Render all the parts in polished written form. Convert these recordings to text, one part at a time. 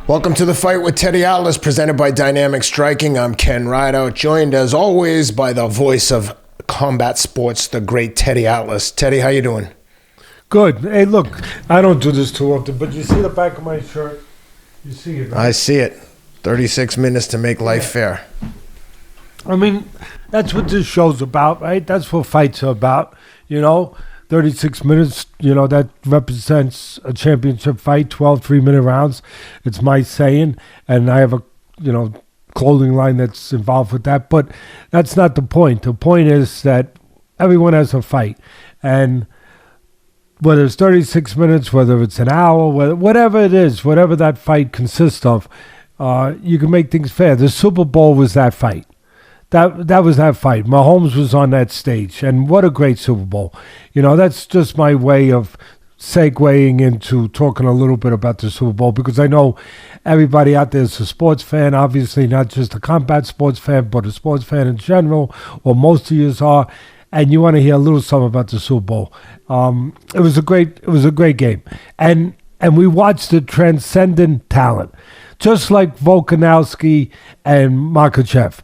Welcome to The Fight with Teddy Atlas, presented by Dynamic Striking. I'm Ken Rideout, joined as always by the voice of combat sports, the great Teddy Atlas. Teddy, how you doing? Good. Hey, look, I don't do this too often, but you see the back of my shirt? You see it, right? I see it. 36 minutes to make life fair. I mean, that's what this show's about, right? That's what fights are about, 36 minutes, that represents a championship fight, 12 3-minute rounds. It's my saying, and I have a, clothing line that's involved with that. But that's not the point. The point is that everyone has a fight. And whether it's 36 minutes, whether it's an hour, whatever it is, whatever that fight consists of, you can make things fair. The Super Bowl was that fight. That was that fight. Mahomes was on that stage, and what a great Super Bowl. That's just my way of segueing into talking a little bit about the Super Bowl, because I know everybody out there is a sports fan, obviously not just a combat sports fan, but a sports fan in general, or most of you are, and you want to hear a little something about the Super Bowl. It was a great game, and we watched the transcendent talent, just like Volkanovski and Makhachev.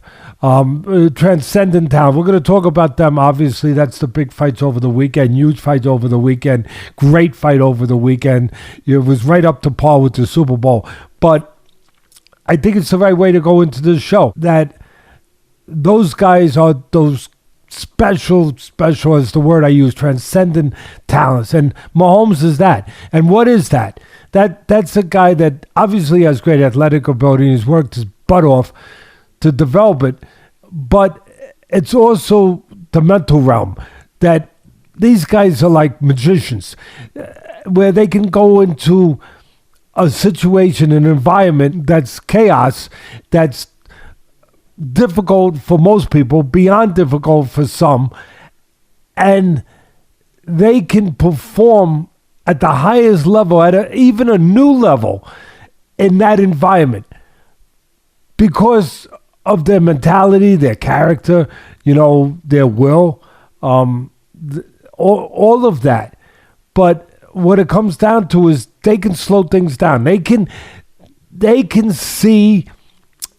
Transcendent talent. We're going to talk about them. Obviously, that's the big fights over the weekend. Huge fight over the weekend. Great fight over the weekend. It was right up to par with the Super Bowl. But I think it's the right way to go into this show. That those guys are those special is the word I use, transcendent talents. And Mahomes is that. And what is that? That's a guy that obviously has great athletic ability and he's worked his butt off to develop it, but it's also the mental realm that these guys are like magicians, where they can go into a situation, an environment that's chaos, that's difficult for most people, beyond difficult for some, and they can perform at the highest level, at even a new level in that environment because of their mentality, their character, their will, all of that. But what it comes down to is they can slow things down. They can see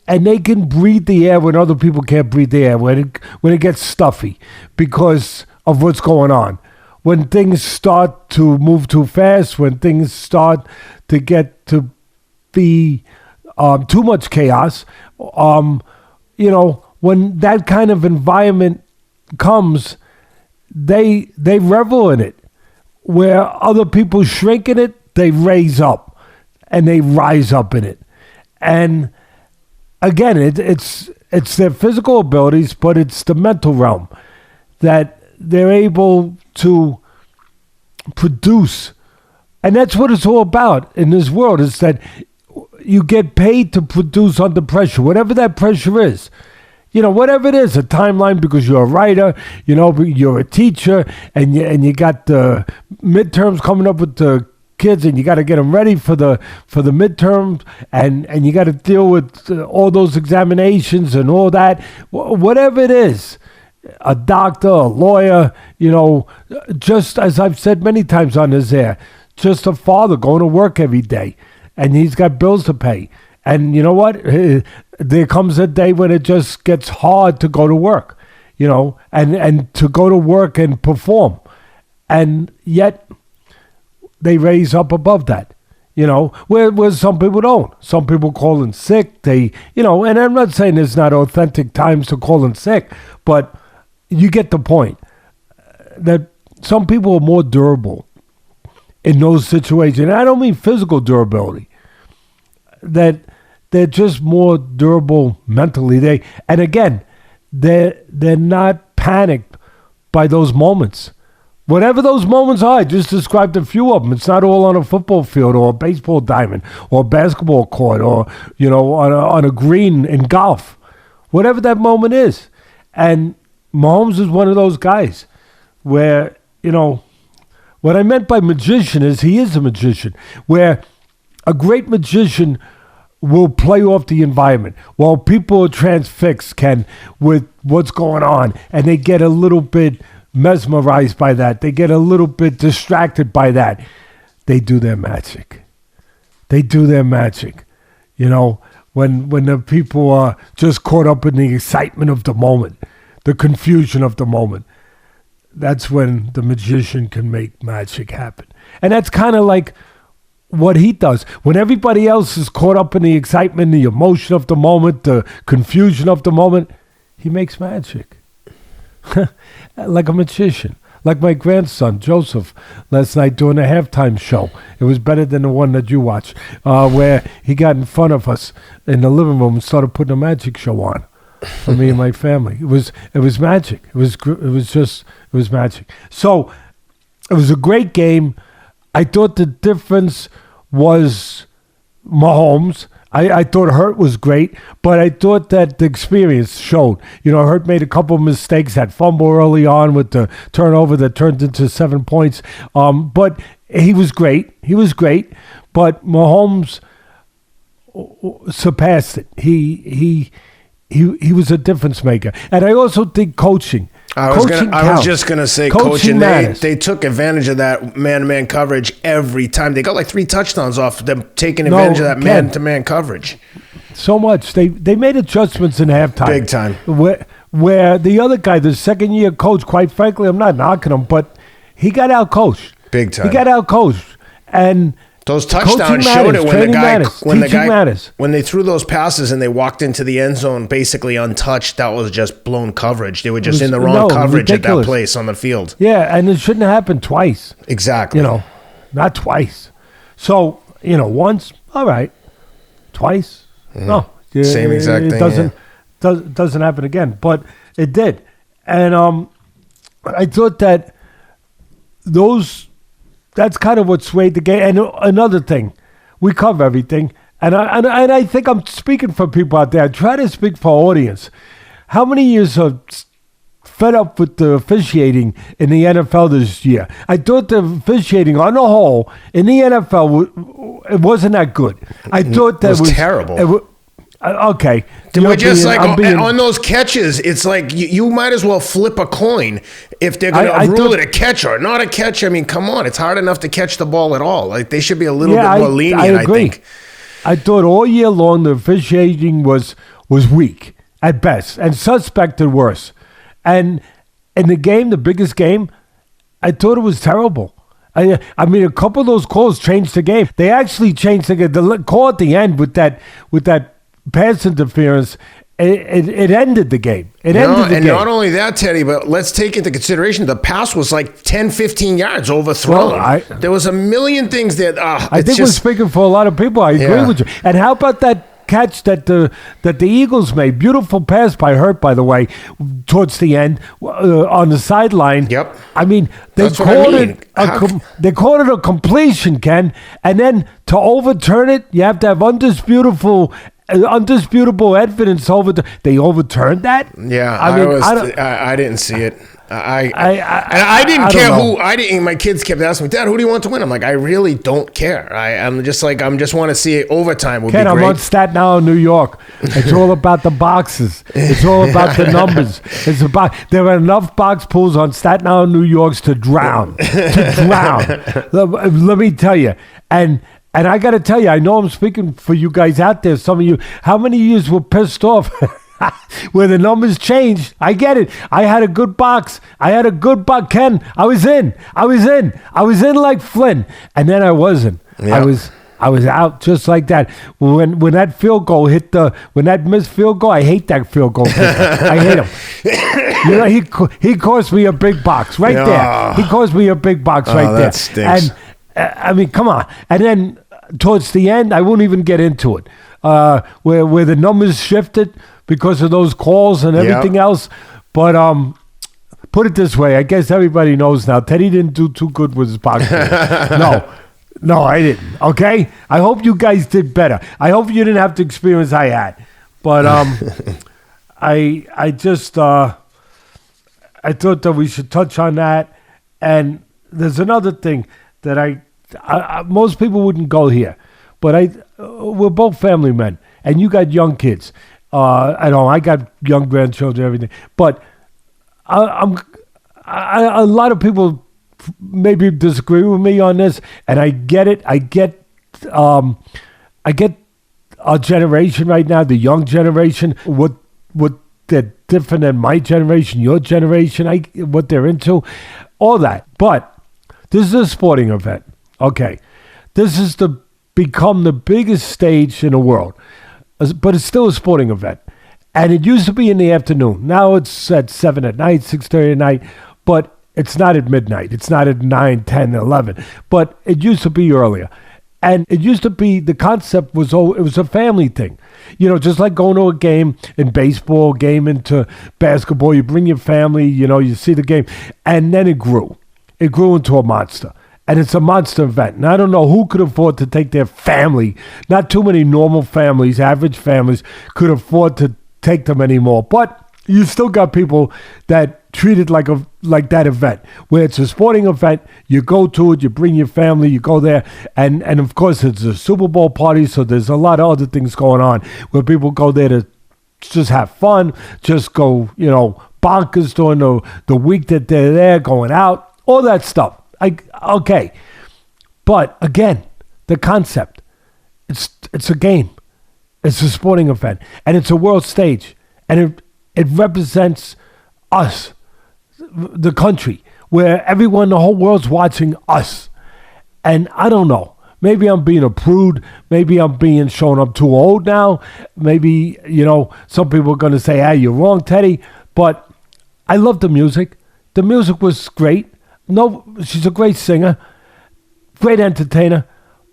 and they can breathe the air when other people can't breathe the air, when it gets stuffy because of what's going on. When things start to move too fast, when things start to get to be too much chaos, when that kind of environment comes, they revel in it. Where other people shrink in it, they raise up and they rise up in it. And again, it's their physical abilities, but it's the mental realm that they're able to produce. And that's what it's all about in this world, is that you get paid to produce under pressure, whatever that pressure is. Whatever it is, a timeline because you're a writer, you're a teacher, and you got the midterms coming up with the kids, and you got to get them ready for the midterms, and you got to deal with all those examinations and all that. Whatever it is, a doctor, a lawyer, just as I've said many times on this air, just a father going to work every day. And he's got bills to pay. And you know what? There comes a day when it just gets hard to go to work, and to go to work and perform. And yet they raise up above that, where some people don't. Some people call in sick. And I'm not saying there's not authentic times to call in sick, but you get the point that some people are more durable in those situations. And I don't mean physical durability. That they're just more durable mentally. They're not panicked by those moments. Whatever those moments are, I just described a few of them. It's not all on a football field or a baseball diamond or a basketball court or, on a green in golf. Whatever that moment is. And Mahomes is one of those guys where, what I meant by magician is he is a magician, where a great magician will play off the environment while people are transfixed, Ken, with what's going on, and they get a little bit mesmerized by that. They get a little bit distracted by that. They do their magic. You know, when the people are just caught up in the excitement of the moment, the confusion of the moment, that's when the magician can make magic happen. And that's kind of like what he does. When everybody else is caught up in the excitement, the emotion of the moment, the confusion of the moment, he makes magic. Like a magician. Like my grandson, Joseph, last night doing a halftime show. It was better than the one that you watched, where he got in front of us in the living room and started putting a magic show on for me and my family. It was magic. It was magic. So it was a great game. I thought the difference was Mahomes. I thought Hurt was great, but I thought that the experience showed. You know, Hurt made a couple of mistakes, that fumble early on with the turnover that turned into 7 points. But he was great. But Mahomes surpassed it. He was a difference maker. And I also think coaching. I was just going to say coaching. They took advantage of that man-to-man coverage every time. They got like 3 touchdowns off them taking advantage of that man-to-man coverage. So much. They made adjustments in halftime. Big time. Where the other guy, the second-year coach, quite frankly, I'm not knocking him, but he got out-coached. Big time. He got out-coached. And those touchdowns showed it when they threw those passes and they walked into the end zone basically untouched. That was just blown coverage. They were just in the wrong coverage ridiculous. At that place on the field. Yeah, and it shouldn't happen twice. Exactly. You know, not twice. So, you know, once, all right. Twice, no. Same exact thing. Doesn't happen again, but it did. And I thought that that's kind of what swayed the game. And another thing, we cover everything, and I think I'm speaking for people out there. I try to speak for our audience. How many years are fed up with the officiating in the NFL this year? I thought the officiating on the whole in the NFL, it wasn't that good. I thought that was terrible. Okay. We're just on those catches, it's like you might as well flip a coin if they're going to rule it a catch or not a catch. I mean, come on. It's hard enough to catch the ball at all. Like, they should be a little bit more lenient, I think. I thought all year long the officiating was weak at best and suspect at worst. And in the game, the biggest game, I thought it was terrible. I mean, a couple of those calls changed the game. They actually changed the game. The call at the end with that pass interference, it ended the game. And not only that, Teddy, but let's take into consideration the pass was like 10, 15 yards overthrown. Well, there was a million things that I think we're speaking for a lot of people. I agree with you. And how about that catch that the Eagles made? Beautiful pass by Hurt, by the way, towards the end on the sideline. Yep. I mean, they called it a completion, Ken, and then to overturn it, you have to have undisputable evidence they overturned that. Yeah, I didn't see it. I didn't care who. My kids kept asking me, Dad, who do you want to win? I'm like, I really don't care. I just want to see it. Overtime would be great. I'm on Staten Island, New York. It's all about the boxes. It's all about the numbers. There are enough box pools on Staten Island, New York to drown. Let me tell you. And I got to tell you, I know I'm speaking for you guys out there, some of you, how many years were pissed off where the numbers changed? I get it. I had a good box. Ken, I was in like Flynn. And then I wasn't. Yeah. I was out just like that. When that field goal when that missed field goal, I hate that field goal. I hate him. You know, he cost me a big box right there. He cost me a big box right there. That stinks. And I mean, come on. And then towards the end, I won't even get into it, where the numbers shifted because of those calls and everything else. But put it this way, I guess everybody knows now, Teddy didn't do too good with his box. No, I didn't. Okay? I hope you guys did better. I hope you didn't have the experience I had. But I just I thought that we should touch on that. And there's another thing that I most people wouldn't go here, but we're both family men, and you got young kids. I know I got young grandchildren, everything, but a lot of people maybe disagree with me on this, and I get it. I get our generation right now, the young generation, what they're different than my generation, your generation, what they're into, all that. But this is a sporting event. Okay. This is become the biggest stage in the world. But it's still a sporting event. And it used to be in the afternoon. Now it's at 7 at night, 6:30 at night. But it's not at midnight. It's not at 9, 10, 11. But it used to be earlier. And it used to be, the concept was, it was a family thing. You know, just like going to a game in baseball, game into basketball. You bring your family, you know, you see the game. And then it grew. It grew into a monster. And it's a monster event. And I don't know who could afford to take their family. Not too many normal families, average families, could afford to take them anymore. But you still got people that treat it like that event, where it's a sporting event. You go to it, you bring your family, you go there. And of course, it's a Super Bowl party, so there's a lot of other things going on where people go there to just have fun, just go, you know, bonkers during the week that they're there, going out, all that stuff. Okay, but again, the concept, it's a game, it's a sporting event, and it's a world stage, and it represents us, the country, where everyone, the whole world's watching us. And I don't know, maybe I'm being a prude, maybe I'm being shown up too old now, maybe, you know, some people are going to say, hey, you're wrong, Teddy, but I love the music. The music was great. No, she's a great singer, great entertainer,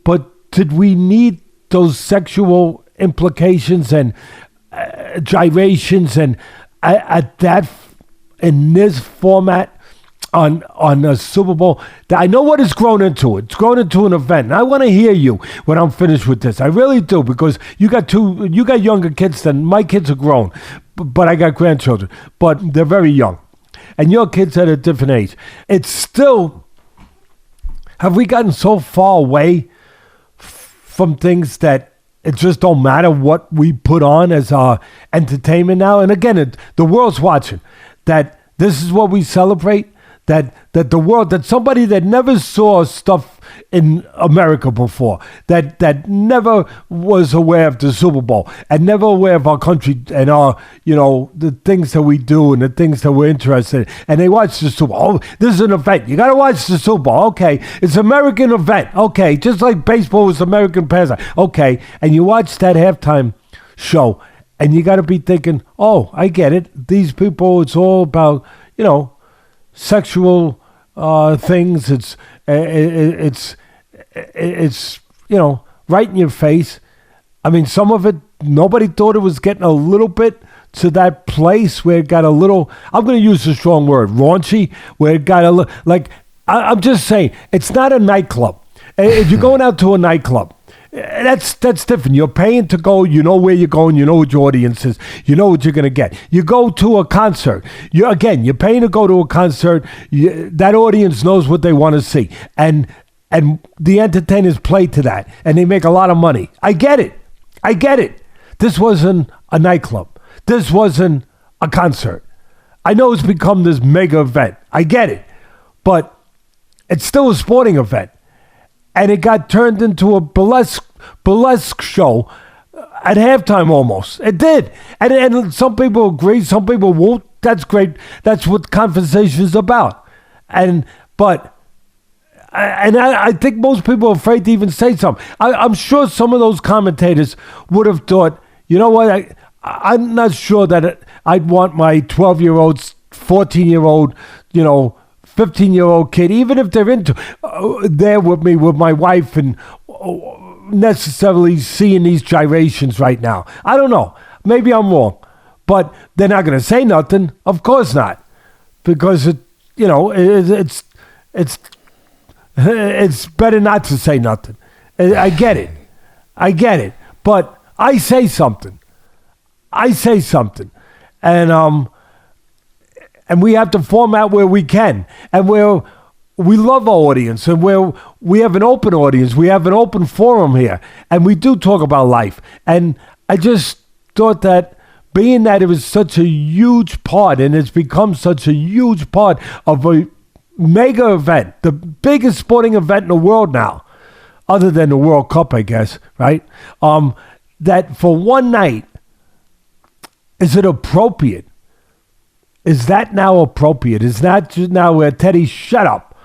but did we need those sexual implications and gyrations and at that, in this format on a Super Bowl? I know what it's grown into. It's grown into an event. And I want to hear you when I'm finished with this. I really do, because you got younger kids than my kids are grown, but I got grandchildren, but they're very young. And your kids at a different age. It's still, have we gotten so far away from things that it just don't matter what we put on as our entertainment now? And again, the world's watching. That this is what we celebrate. That the world, that somebody that never saw stuff in America before, that never was aware of the Super Bowl and never aware of our country and our, you know, the things that we do and the things that we're interested in, and they watch the Super Bowl. Oh, this is an event. You got to watch the Super Bowl. Okay, it's an American event. Okay, just like baseball was American pastime. Okay, and you watch that halftime show, and you got to be thinking, oh, I get it. These people, it's all about, you know, sexual things. It's you know, right in your face. I mean, some of it, nobody thought it was getting a little bit to that place where it got a little, I'm going to use a strong word, raunchy, where it got a little, like, I'm just saying, it's not a nightclub. If you're going out to a nightclub, that's different. You're paying to go. You know where you're going. You know what your audience is. You know what you're going to get. You go to a concert. You're paying to go to a concert. That audience knows what they want to see. And the entertainers play to that. And they make a lot of money. I get it. This wasn't a nightclub. This wasn't a concert. I know it's become this mega event. I get it. But it's still a sporting event. And it got turned into a burlesque show at halftime almost. It did. And some people agree, some people won't. That's great. That's what conversation is about. But I think most people are afraid to even say something. I'm sure some of those commentators would have thought, you know what, I'm not sure that I'd want my 12-year-old, 14-year-old, you know, 15-year-old kid, even if they're into there with me, with my wife, and necessarily seeing these gyrations right now. I don't know. Maybe I'm wrong. But they're not going to say nothing. Of course not. Because, it's better not to say nothing. I get it. But I say something. And we have to format where we can, and where we love our audience, and where we have an open audience. We have an open forum here, and we do talk about life. And I just thought that, being that it was such a huge part, and it's become such a huge part of a mega event, the biggest sporting event in the world now, other than the World Cup, I guess, right? that for one night, is it appropriate? Is that now appropriate? Is that just now where Teddy, shut up.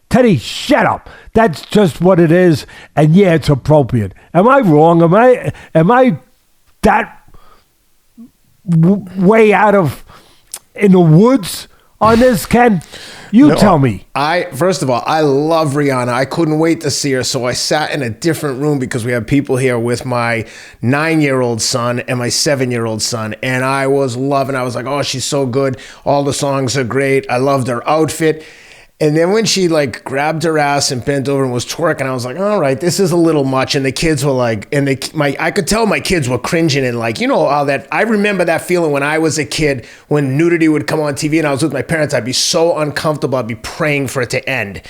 Teddy, shut up. That's just what it is. And yeah, it's appropriate. Am I wrong? Am I that way out of in the woods on this, Ken? Tell me. First of all, I love Rihanna. I couldn't wait to see her, so I sat in a different room because we have people here with my 9-year-old son and my 7-year-old son, and I was loving. I was like, oh, she's so good. All the songs are great. I loved her outfit. And then when she like grabbed her ass and bent over and was twerking, I was like, all right, this is a little much. And the kids were like, I could tell my kids were cringing and like, all that. I remember that feeling when I was a kid, when nudity would come on TV and I was with my parents, I'd be so uncomfortable. I'd be praying for it to end.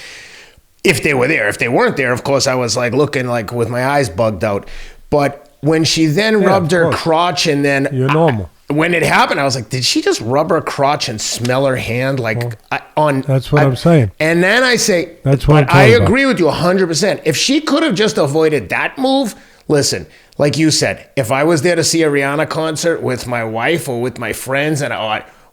If they were there. If they weren't there, of course, I was like looking like with my eyes bugged out. But when she then rubbed her crotch and then you're normal. When it happened, I was like, did she just rub her crotch and smell her hand? That's what I'm saying. And then I say, that's what I agree with you 100%. If she could have just avoided that move, listen, like you said, if I was there to see a Rihanna concert with my wife or with my friends and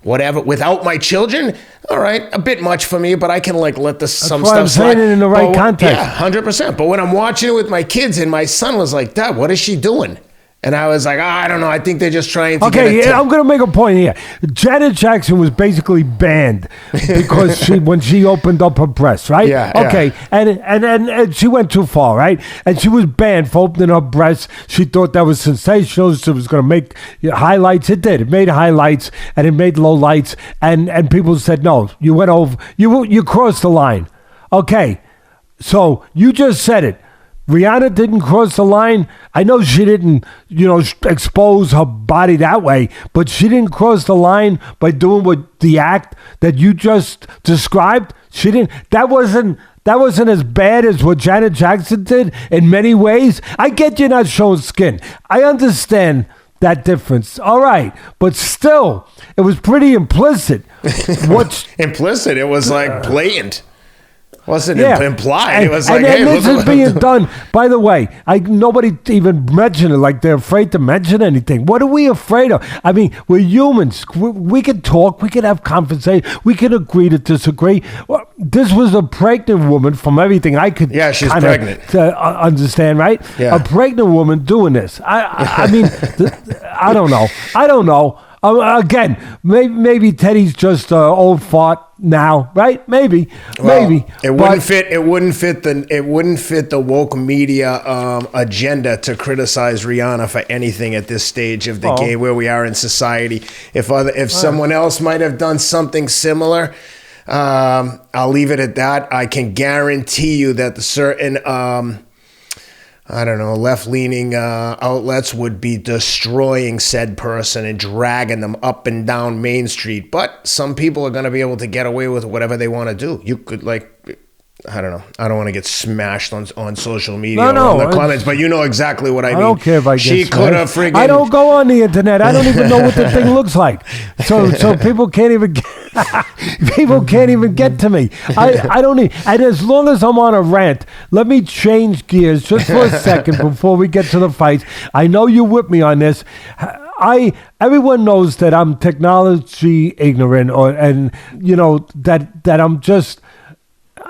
whatever, without my children, all right, a bit much for me, but I can like let some stuff slide. I'm saying it in the right context. Yeah, 100%. But when I'm watching it with my kids and my son was like, Dad, what is she doing? And I was like, I don't know. I think they're just trying to I'm going to make a point here. Janet Jackson was basically banned because when she opened up her breasts, right? Yeah. Okay. Yeah. And she went too far, right? And she was banned for opening her breasts. She thought that was sensational. She was going to make highlights. It did. It made highlights and it made lowlights. And people said, no, you went over. You crossed the line. Okay. So you just said it. Rihanna didn't cross the line. I know she didn't, expose her body that way, but she didn't cross the line by doing what the act that you just described. She didn't. That wasn't as bad as what Janet Jackson did in many ways. I get you're not showing skin. I understand that difference. All right. But still, it was pretty implicit. What's implicit? It was like blatant. Wasn't implied. It was like, hey, this is being done. By the way, nobody even mentioned it. Like they're afraid to mention anything. What are we afraid of? I mean, we're humans. We can talk. We can have conversation. We can agree to disagree. This was a pregnant woman from everything I could. Yeah, she's pregnant. Understand, right? Yeah. A pregnant woman doing this. I mean, I don't know. Again, maybe Teddy's just old fart now, right? Maybe. It wouldn't fit the woke media agenda to criticize Rihanna for anything at this stage of the game where we are in society. If someone else might have done something similar, I'll leave it at that. I can guarantee you that the certain left-leaning outlets would be destroying said person and dragging them up and down Main Street. But some people are going to be able to get away with whatever they want to do. You could, I don't know. I don't want to get smashed on social media or in the comments, but you know exactly what I mean. I don't care if I get She could have friggin'... I don't go on the internet. I don't even know what the thing looks like. So people can't even get to me. I don't need... And as long as I'm on a rant, let me change gears just for a second before we get to the fights. I know you're with me on this. Everyone knows that I'm technology ignorant that I'm just...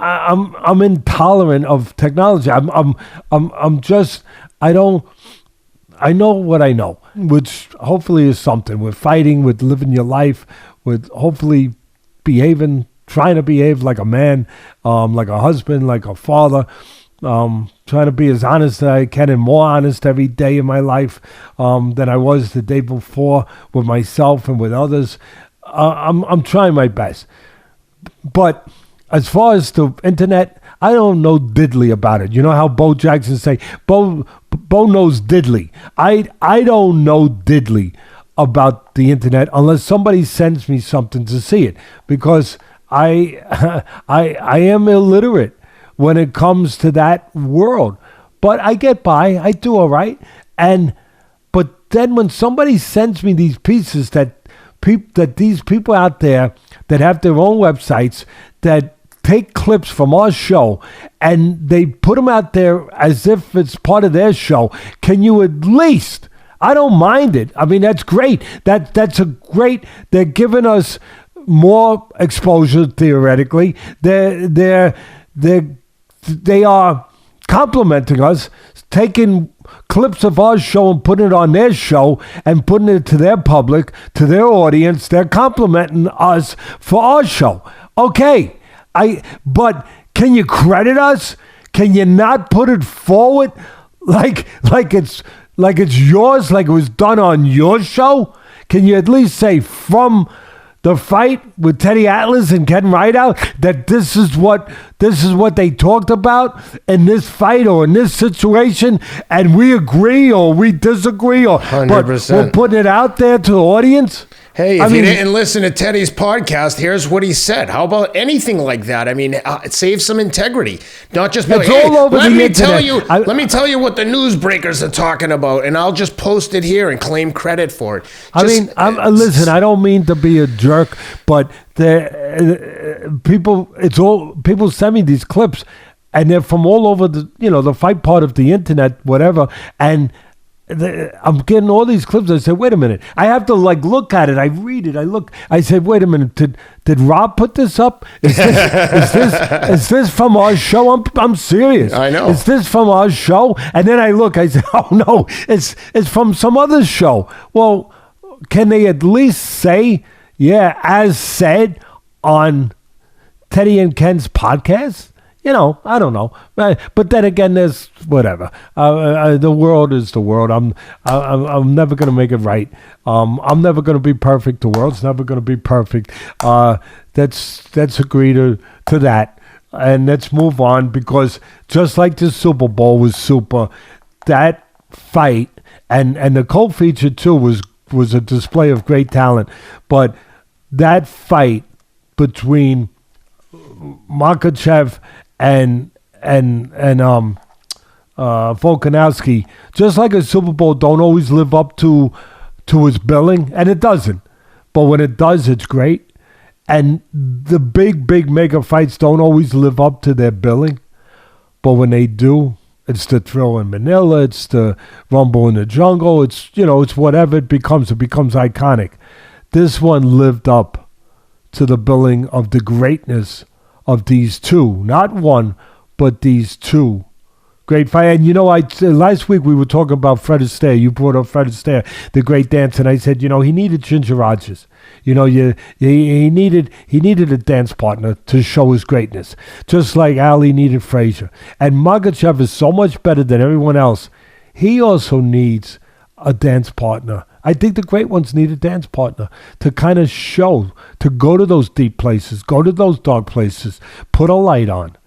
I'm intolerant of technology. I know what I know, which hopefully is something. With fighting, with living your life, with hopefully trying to behave like a man, like a husband, like a father, trying to be as honest as I can and more honest every day in my life than I was the day before with myself and with others. I'm trying my best, but as far as the internet, I don't know diddly about it. You know how Bo Jackson say, Bo knows diddly. I don't know diddly about the internet unless somebody sends me something to see it, because I am illiterate when it comes to that world. But I get by. I do all right. But then when somebody sends me these pieces that these people out there that have their own websites that take clips from our show and they put them out there as if it's part of their show, can you at least I don't mind it. I mean, that's great. That's a great. They're giving us more exposure theoretically. They are complimenting us, taking clips of our show and putting it on their show and putting it to their public, to their audience. They're complimenting us for our show. Okay, but can you credit us? Can you not put it forward like it's yours, like it was done on your show? Can you at least say from the fight with Teddy Atlas and Ken Rideout that this is what they talked about in this fight or in this situation, and we agree or we disagree, or 100%. But we're putting it out there to the audience? Hey, if you didn't listen to Teddy's podcast, here's what he said. How about anything like that? I mean, save some integrity. Not just be like, hey, let me tell you what the newsbreakers are talking about, and I'll just post it here and claim credit for it. Listen, I don't mean to be a jerk, but people send me these clips, and they're from all over the fight part of the internet, whatever, and I'm getting all these clips. I said, wait a minute. I have to look at it. I read it. I look. I said, wait a minute. Did Rob put this up? Is this from our show? I'm serious. I know. Is this from our show? And then I look. I said, oh no, it's from some other show. Well, can they at least say, yeah, as said on Teddy and Ken's podcast? I don't know, but then again, there's whatever. The world is the world. I'm never gonna make it right. I'm never gonna be perfect. The world's never gonna be perfect. Let's agree to that, and let's move on, because just like the Super Bowl was super, that fight and the co-feature too was a display of great talent, but that fight between Makhachev and Volkanovski, just like a Super Bowl don't always live up to its billing, and it doesn't. But when it does, it's great. And the big mega fights don't always live up to their billing. But when they do, it's the Thrill in Manila, it's the Rumble in the Jungle, it's whatever it becomes iconic. This one lived up to the billing of the greatness of these two, not one, but these two great fight. And last week we were talking about Fred Astaire. You brought up Fred Astaire, the great dancer, and I said, he needed Ginger Rogers. He needed a dance partner to show his greatness, just like Ali needed Frazier. And Makhachev is so much better than everyone else. He also needs a dance partner. I think the great ones need a dance partner to kind of show, to go to those deep places, go to those dark places, put a light on,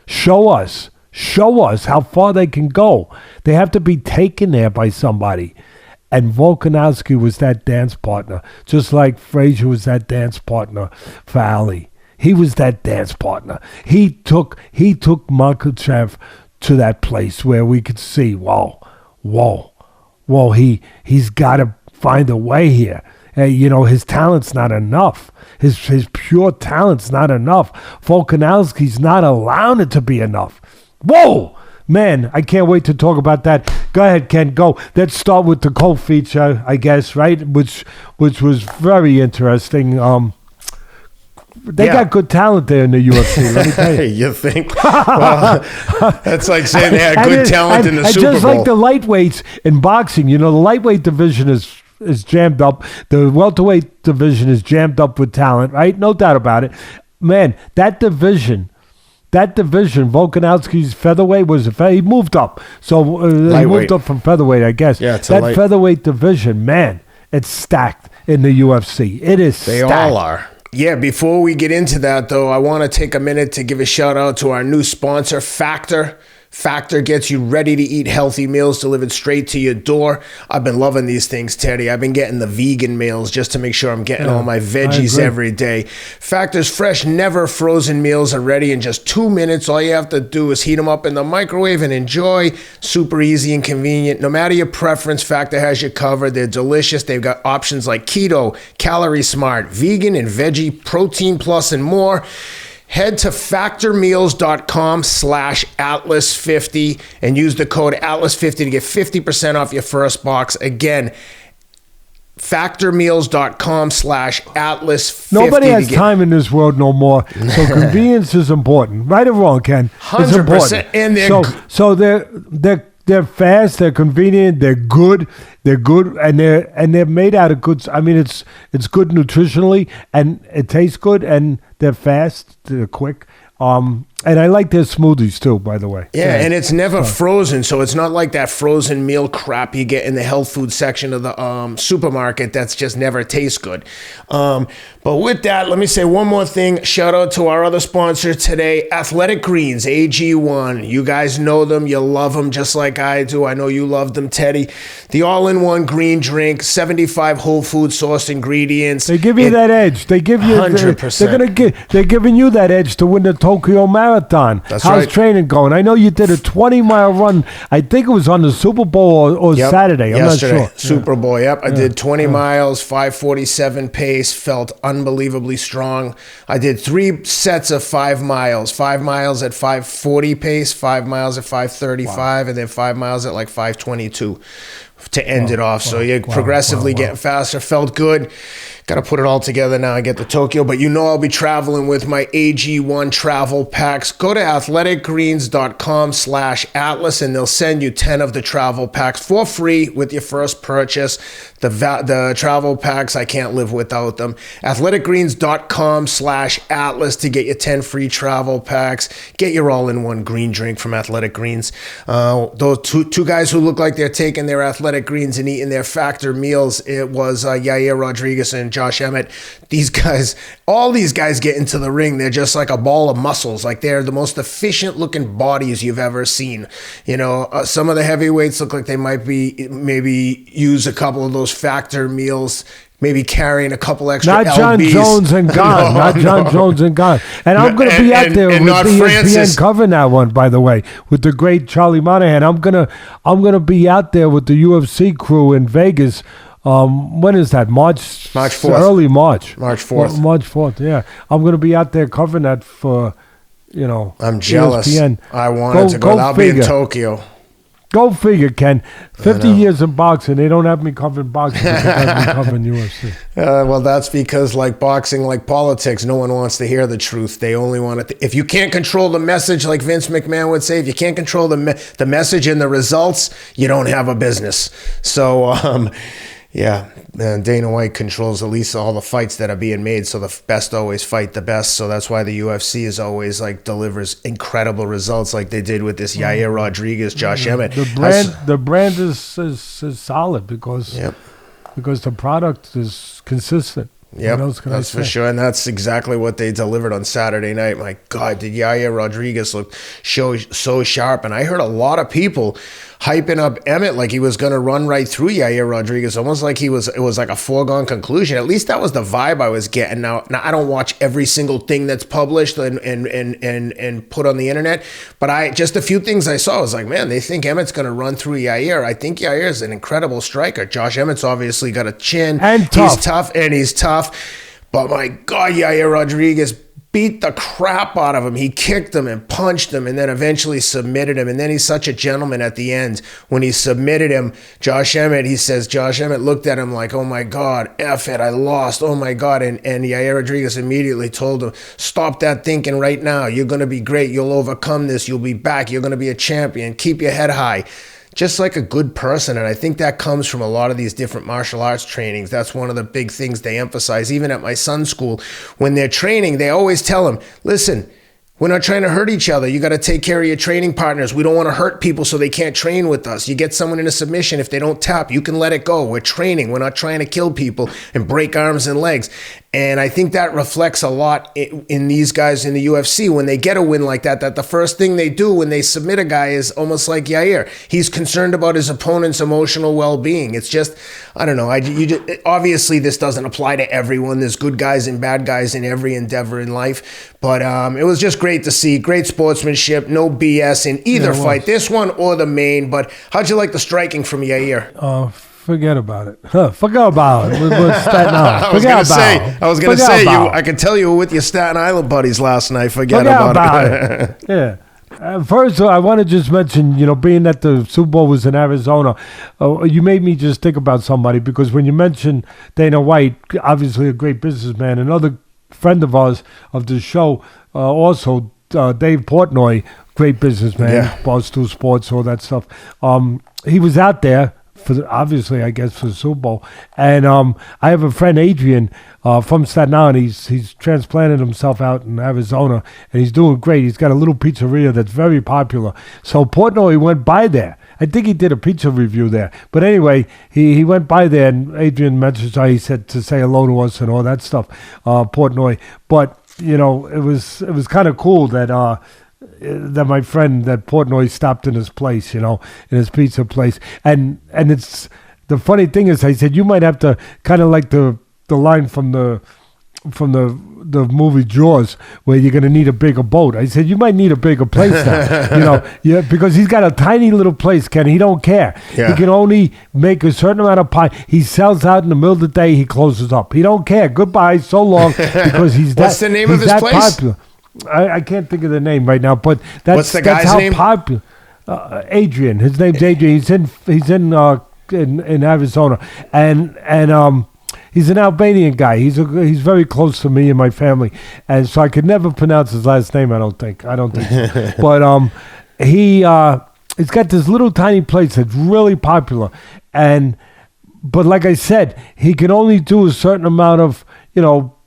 show us how far they can go. They have to be taken there by somebody. And Volkanovski was that dance partner, just like Frazier was that dance partner for Ali. He was that dance partner. He took Makhachev to that place where we could see, whoa, he's got to find a way here. His talent's not enough. His pure talent's not enough. Volkanovski's not allowing it to be enough. Whoa! Man, I can't wait to talk about that. Go ahead, Ken, go. Let's start with the co-feature, I guess, right? Which was very interesting. They got good talent there in the UFC, let me tell you. You think? Well, that's like saying they had good talent in the Super Bowl. Just like the lightweights in boxing, the lightweight division is jammed up. The welterweight division is jammed up with talent, right? No doubt about it. Man, that division, Volkanovski's featherweight he moved up. So he moved up from featherweight, I guess. Yeah, that featherweight division, man, it's stacked in the UFC. It is stacked. They all are. Yeah, before we get into that, though, I want to take a minute to give a shout out to our new sponsor, Factor. Factor gets you ready to eat healthy meals delivered straight to your door. I've been loving these things, Teddy. I've been getting the vegan meals just to make sure I'm getting all my veggies every day. Factor's fresh, never frozen meals are ready in just 2 minutes. All you have to do is heat them up in the microwave and enjoy. Super easy and convenient. No matter your preference, Factor has you covered. They're delicious. They've got options like keto, calorie smart, vegan and veggie, protein plus, and more. Head to factormeals.com/Atlas50 and use the code Atlas50 to get 50% off your first box. Again, factormeals.com/Atlas50. Nobody has time in this world no more. So convenience is important. Right or wrong, Ken? 100%. And they're fast, they're convenient, they're good, and they're made out of good. I mean, it's good nutritionally, and it tastes good, and they're fast, they're quick. And I like their smoothies too, by the way. Yeah, and it's never frozen, so it's not like that frozen meal crap you get in the health food section of the supermarket that's just never tastes good. But with that, let me say one more thing. Shout out to our other sponsor today, Athletic Greens, AG1. You guys know them. You love them just like I do. I know you love them, Teddy. The all-in-one green drink, 75 whole food sourced ingredients. They give you that edge. They give you 100%. They're giving you that edge to win the Tokyo Marathon. That's How's right. training going? I know you did a 20-mile run. I think it was on the Super Bowl or Saturday. I'm yesterday, not sure. Super Bowl, yep. I did 20 miles, 5:47 pace, felt unbelievably strong. I did 3 sets of 5 miles. 5 miles at 5:40 pace, 5 miles at 5:35, and then 5 miles at like 5:22 to end it off. So you're progressively getting faster. Felt good. Got to put it all together now. I get to Tokyo, but you know I'll be traveling with my AG1 travel packs. Go to athleticgreens.com/Atlas and they'll send you 10 of the travel packs for free with your first purchase. The travel packs, I can't live without them. athleticgreens.com/Atlas to get your 10 free travel packs. Get your all-in-one green drink from Athletic Greens. Those two guys who look like they're taking their Athletic Greens and eating their Factor meals, it was Yair Rodriguez and Josh Emmett. These guys, all these guys get into the ring, they're just like a ball of muscles. Like they're the most efficient looking bodies you've ever seen. You know, some of the heavyweights look like they might be maybe use a couple of those Factor meals, maybe carrying a couple extra Not John LBs. Jones and Gone. Not John Jones and Gone. And I'm going to be out there with ESPN covering that one, by the way, with the great Charlie Monahan. I'm gonna be out there with the UFC crew in Vegas. When is that? March 4th. Early March. March 4th. March 4th, yeah. I'm going to be out there covering that for, I'm jealous. ESPN. I wanted to go. I'll be in Tokyo. Go figure, Ken. 50 years in boxing, they don't have me covering boxing. They have me covering UFC. Well, that's because like boxing, like politics, no one wants to hear the truth. They only want to. If you can't control the message, like Vince McMahon would say, if you can't control the message and the results, you don't have a business. So, yeah, Dana White controls at least all the fights that are being made, so the best always fight the best. So that's why the UFC is always like delivers incredible results, like they did with this Yair Rodriguez, Josh Emmett. The brand is solid because the product is consistent. Yep, that's for sure, and that's exactly what they delivered on Saturday night. My God, did Yair Rodriguez look so sharp? And I heard a lot of people hyping up Emmett like he was going to run right through Yair Rodriguez, almost like it was like a foregone conclusion. At least that was the vibe I was getting. Now I don't watch every single thing that's published and put on the internet, but just a few things I saw, I was like, man, they think Emmett's going to run through Yair. I think Yair is an incredible striker. Josh Emmett's obviously got a chin. And tough. He's tough. But my God, Yair Rodriguez beat the crap out of him. He kicked him and punched him and then eventually submitted him. And then he's such a gentleman at the end. When he submitted him, Josh Emmett looked at him like, oh my God, F it, I lost. Oh my God. And Yair Rodriguez immediately told him, stop that thinking right now. You're going to be great. You'll overcome this. You'll be back. You're going to be a champion. Keep your head high. Just like a good person. And I think that comes from a lot of these different martial arts trainings. That's one of the big things they emphasize. Even at my son's school, when they're training, they always tell him, listen, we're not trying to hurt each other. You got to take care of your training partners. We don't want to hurt people so they can't train with us. You get someone in a submission, if they don't tap, you can let it go. We're training. We're not trying to kill people and break arms and legs. And I think that reflects a lot in these guys in the UFC. When they get a win like that the first thing they do when they submit a guy is almost like Yair. He's concerned about his opponent's emotional well-being. It's just, I don't know. Obviously, this doesn't apply to everyone. There's good guys and bad guys in every endeavor in life. But it was just great to see. Great sportsmanship. No BS in either fight, this one or the main. But how'd you like the striking from Yair? Forget about it. Forget about it. Staten Island. I was gonna say, I can tell you were with your Staten Island buddies last night. Forget about it. Yeah. First, I want to just mention, being that the Super Bowl was in Arizona, you made me just think about somebody, because when you mentioned Dana White, obviously a great businessman, another friend of ours of the show, also Dave Portnoy, great businessman, Barstool Sports, all that stuff. He was out there for the Super Bowl, and I have a friend, Adrian, from Staten Island. He's transplanted himself out in Arizona, and he's doing great. He's got a little pizzeria that's very popular. So Portnoy went by there. I think he did a pizza review there. But anyway, he went by there, and Adrian mentioned how he said to say hello to us and all that stuff, Portnoy. But it was kind of cool that my friend, that Portnoy, stopped in his place, in his pizza place. And it's, the funny thing is, I said, you might have to kind of like the line from the movie Jaws, where you're going to need a bigger boat. I said, you might need a bigger place now, because he's got a tiny little place, Ken. He don't care. Yeah. He can only make a certain amount of pie. He sells out in the middle of the day. He closes up. He don't care. Goodbye, so long, because he's What's the name of his place? Popular. I can't think of the name right now, but what's the guy's name? Popular. Adrian. His name's Adrian. He's in Arizona, and he's an Albanian guy. He's very close to me and my family, and so I could never pronounce his last name. I don't think so. But he's got this little tiny place that's really popular, but like I said, he can only do a certain amount of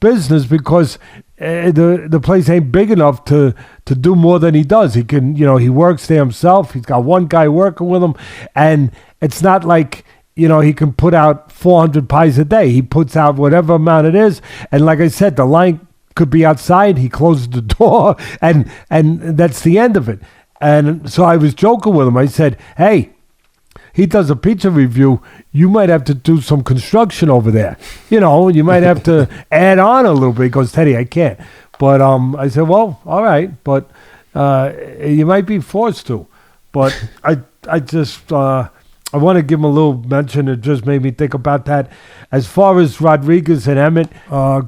business, because the place ain't big enough to do more than he does. He can, he works there himself. He's got one guy working with him, and it's not like, he can put out 400 pies a day. He puts out whatever amount it is, and like I said, the line could be outside. He closes the door, and that's the end of it. And so I was joking with him. I said, hey, he does a pizza review, you might have to do some construction over there. You might have to add on a little bit. He goes, Teddy, I can't. But I said, well, all right, but you might be forced to. But I just I want to give him a little mention. It just made me think about that. As far as Rodriguez and Emmett,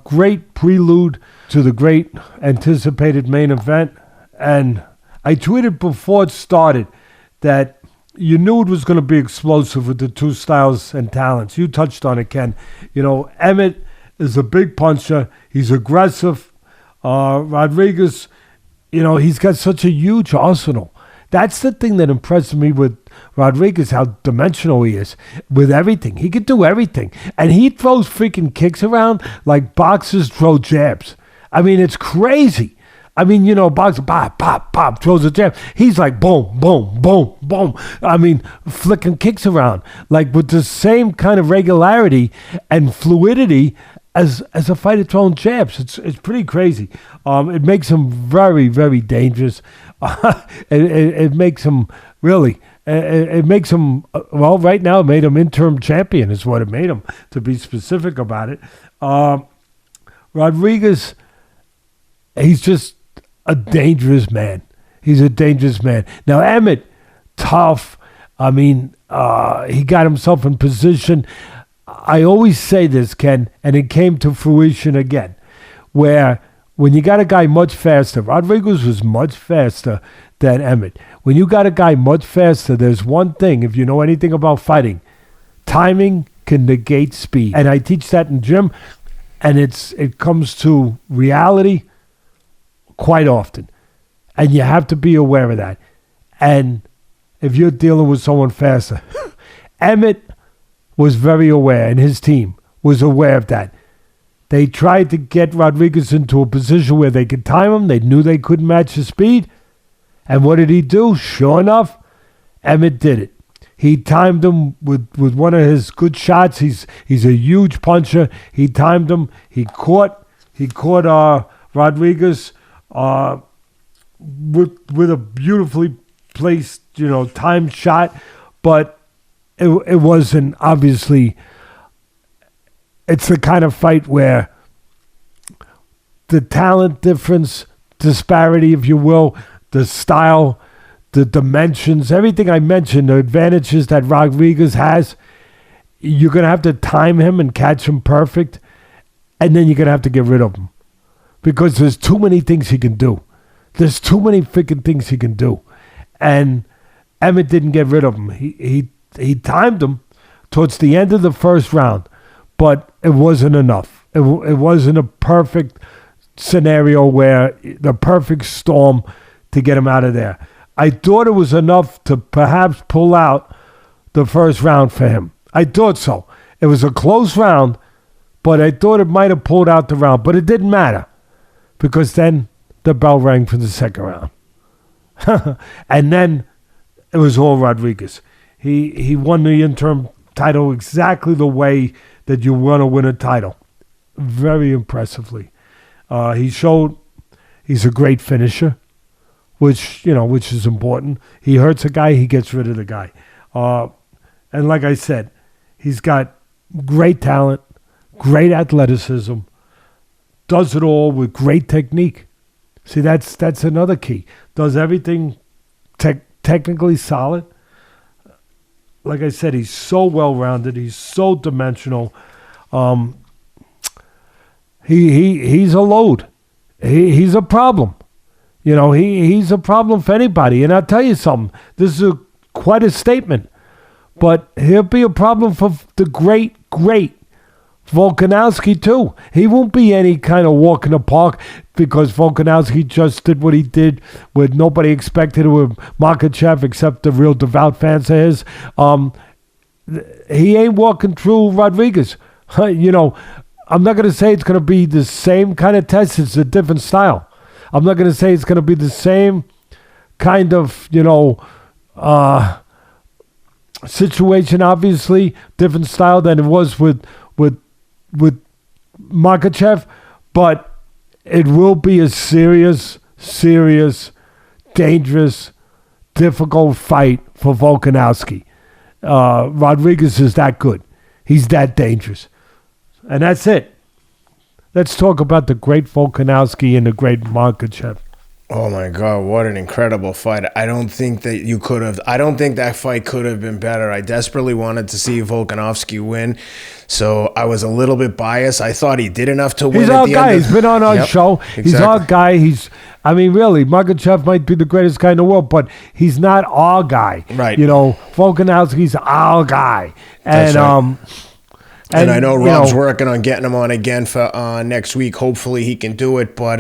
great prelude to the great anticipated main event. And I tweeted before it started that you knew it was going to be explosive with the two styles and talents. You touched on it, Ken. Emmett is a big puncher. He's aggressive. Rodriguez, he's got such a huge arsenal. That's the thing that impressed me with Rodriguez, how dimensional he is with everything. He could do everything. And he throws freaking kicks around like boxers throw jabs. I mean, it's crazy. I mean, boxer, pop, pop, pop, throws a jab. He's like, boom, boom, boom, boom. I mean, flicking kicks around, like with the same kind of regularity and fluidity as a fighter throwing jabs. It's pretty crazy. It makes him very, very dangerous. It makes him really. It makes him, right now it made him interim champion is what it made him, to be specific about it. Rodriguez, he's just a dangerous man. He's a dangerous man. Now, Emmett, tough. I mean, he got himself in position. I always say this, Ken, and it came to fruition again, where when you got a guy much faster, Rodriguez was much faster than Emmett. When you got a guy much faster, there's one thing, if you know anything about fighting, timing can negate speed. And I teach that in gym, and it comes to reality quite often, and you have to be aware of that. And if you're dealing with someone faster, Emmett was very aware, and his team was aware of that. They tried to get Rodriguez into a position where they could time him. They knew they couldn't match his speed. And what did he do? Sure enough, Emmett did it. He timed him with one of his good shots. He's a huge puncher. He timed him. He caught Rodriguez with a beautifully placed, timed shot. But it wasn't, obviously, it's the kind of fight where the talent difference, disparity, if you will, the style, the dimensions, everything I mentioned, the advantages that Rodriguez has, you're going to have to time him and catch him perfect, and then you're going to have to get rid of him. Because there's too many things he can do. There's too many freaking things he can do. And Emmett didn't get rid of him. He timed him towards the end of the first round, but it wasn't enough. It wasn't a perfect scenario where the perfect storm to get him out of there. I thought it was enough to perhaps pull out the first round for him. I thought so. It was a close round, but I thought it might have pulled out the round, but it didn't matter because then the bell rang for the second round. And then it was all Rodriguez. He won the interim title exactly the way that you want to win a title. Very impressively. He showed he's a great finisher, which is important. He hurts a guy, he gets rid of the guy. And like I said, he's got great talent, great athleticism, does it all with great technique. See, that's another key. Does everything technically solid. Like I said, he's so well-rounded. He's so dimensional. He's a load. He's a problem. He's a problem for anybody. And I'll tell you something. This is quite a statement. But he'll be a problem for the great Volkanovski too. He won't be any kind of walk in the park because Volkanovski just did what he did with nobody expected with Makhachev except the real devout fans of his. He ain't walking through Rodriguez. I'm not going to say it's going to be the same kind of test. It's a different style. I'm not going to say it's going to be the same kind of, situation, obviously. Different style than it was with Makhachev, but it will be a serious, dangerous, difficult fight for Volkanovski. Rodriguez is that good. He's that dangerous. And that's it. Let's talk about the great Volkanovski and the great Makhachev. Oh my God, what an incredible fight. I don't think that fight could have been better. I desperately wanted to see Volkanovski win, so I was a little bit biased. I thought he did enough to win. He's our guy. He's been on our show. Exactly. He's our guy. Really, Makhachev might be the greatest guy in the world, but he's not our guy. Right. Volkanovski's our guy. And, right. And I know Rob's working on getting him on again for next week. Hopefully he can do it. But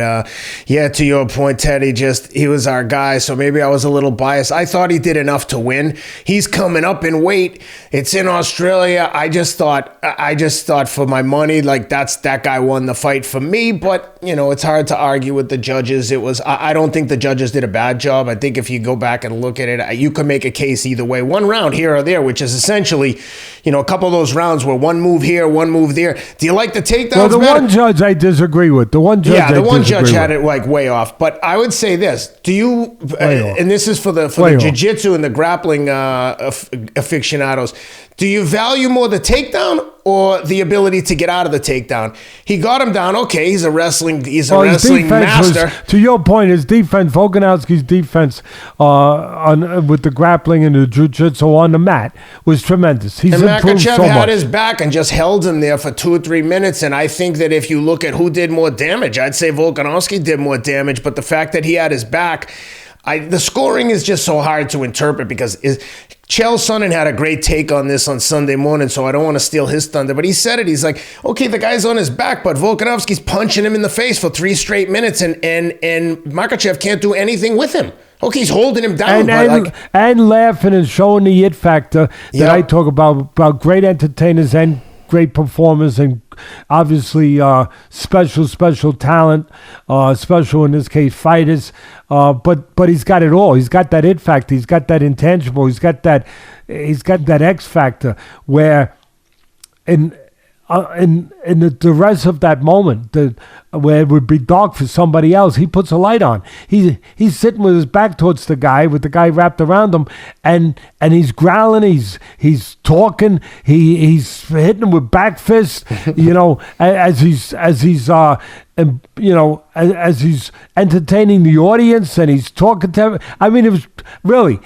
to your point, Ted, he was our guy. So maybe I was a little biased. I thought he did enough to win. He's coming up in weight. It's in Australia. I just thought for my money, like that guy won the fight for me. But it's hard to argue with the judges. I don't think the judges did a bad job. I think if you go back and look at it, you could make a case either way. One round here or there, which is essentially, a couple of those rounds where one move here, one move there. Do you like the takedowns? Well, the one judge I disagree with. The one judge had it like way off. But I would say this: do you? And this is for the jiu-jitsu and the grappling aficionados. Do you value more the takedown or the ability to get out of the takedown? He got him down. Okay, he's a wrestling master. To your point, his defense, Volkanovski's defense with the grappling and the jiu-jitsu on the mat was tremendous. He's improved so much. Makhachev had his back and just held him there for 2 or 3 minutes. And I think that if you look at who did more damage, I'd say Volkanovski did more damage. But the fact that he had his back, the scoring is just so hard to interpret because Chael Sonnen had a great take on this on Sunday morning, so I don't want to steal his thunder. But he said it. He's like, okay, the guy's on his back, but Volkanovski's punching him in the face for 3 straight minutes, and Makhachev can't do anything with him. Okay, he's holding him down. And laughing and showing the it factor that I talk about great entertainers and great performers and obviously special talent, special in this case fighters. But he's got it all. He's got that it factor. He's got that intangible. He's got that X factor where in the rest of that moment, where it would be dark for somebody else, he puts a light on. He's sitting with his back towards the guy, with the guy wrapped around him, and he's growling, he's talking, he's hitting him with back fists, as he's as he's entertaining the audience, and he's talking to him. I mean, it was really,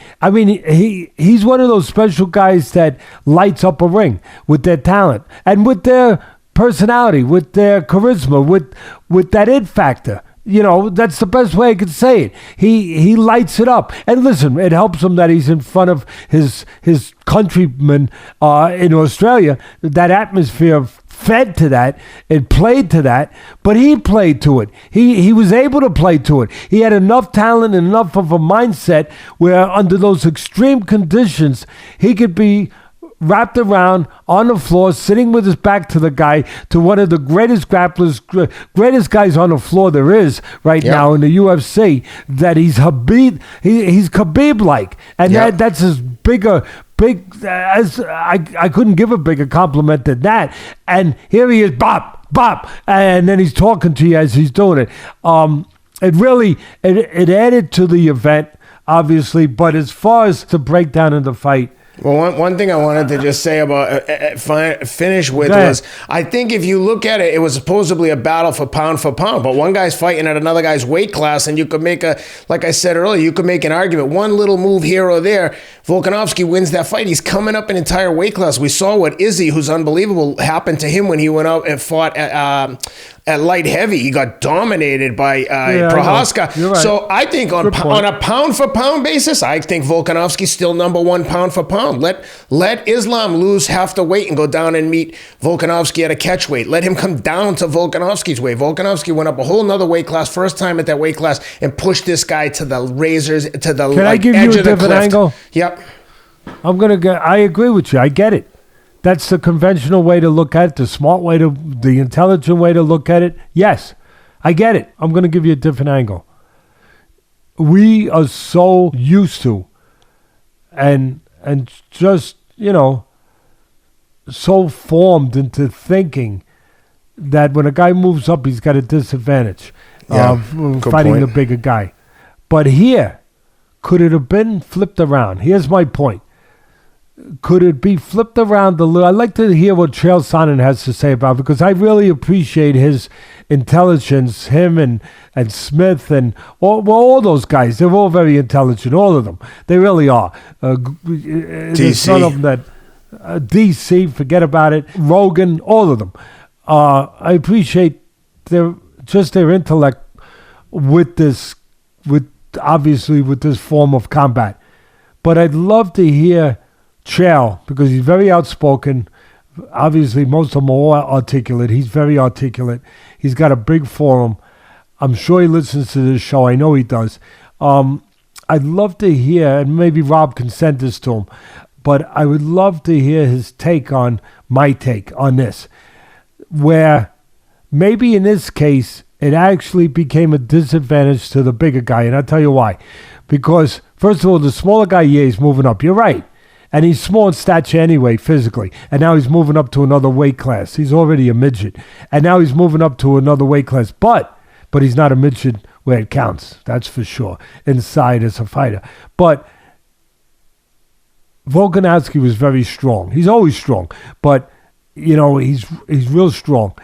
he's one of those special guys that lights up a ring with their talent and with their personality, with their charisma, with that it factor. That's the best way I could say it. He lights it up. And listen, it helps him that he's in front of his countrymen in Australia. That atmosphere fed to that, it played to that, but he played to it. He was able to play to it. He had enough talent and enough of a mindset where under those extreme conditions, he could be wrapped around on the floor, sitting with his back to the guy, to one of the greatest grapplers, greatest guys on the floor there is right now in the UFC, that he's Khabib-like. And that's as I couldn't give a bigger compliment than that. And here he is, bop, and then he's talking to you as he's doing it. It really, it added to the event, obviously, but as far as the breakdown in the fight, well, one thing I wanted to just say about finish with was, I think if you look at it, it was supposedly a battle for pound, but one guy's fighting at another guy's weight class, and you could make like I said earlier, you could make an argument. One little move here or there, Volkanovski wins that fight. He's coming up an entire weight class. We saw what Izzy, who's unbelievable, happened to him when he went out and fought at light heavy. He got dominated by Prohaska. Right. So I think on a pound for pound basis, I think Volkanovski's still number one pound for pound. Let Islam lose half the weight and go down and meet Volkanovski at a catch weight. Let him come down to Volkanovski's weight. Volkanovski went up a whole nother weight class, first time at that weight class, and pushed this guy to the razors, to the Can I give you a different angle? Yep. I agree with you. I get it. That's the conventional way to look at it, the smart way the intelligent way to look at it. Yes, I get it. I'm going to give you a different angle. We are so used to and just, so formed into thinking that when a guy moves up, he's got a disadvantage fighting the bigger guy. But here, could it have been flipped around? Here's my point. Could it be flipped around a little? I'd like to hear what Chael Sonnen has to say about it, because I really appreciate his intelligence, him and Smith and all those guys. They're all very intelligent, all of them. They really are. DC. None of them that... DC, forget about it. Rogan, all of them. I appreciate their intellect with this form of combat. But I'd love to hear Chael, because he's very outspoken. Obviously, most of them are articulate. He's very articulate. He's got a big forum. I'm sure he listens to this show. I know he does. I'd love to hear, and maybe Rob can send this to him, but I would love to hear his take on my take on this, where maybe in this case, it actually became a disadvantage to the bigger guy, and I'll tell you why. Because, first of all, the smaller guy, he's moving up. You're right. And he's small in stature anyway, physically. And now he's moving up to another weight class. He's already a midget. And now he's moving up to another weight class. But he's not a midget where it counts. That's for sure. Inside as a fighter. But Volkanovski was very strong. He's always strong. But, he's real strong.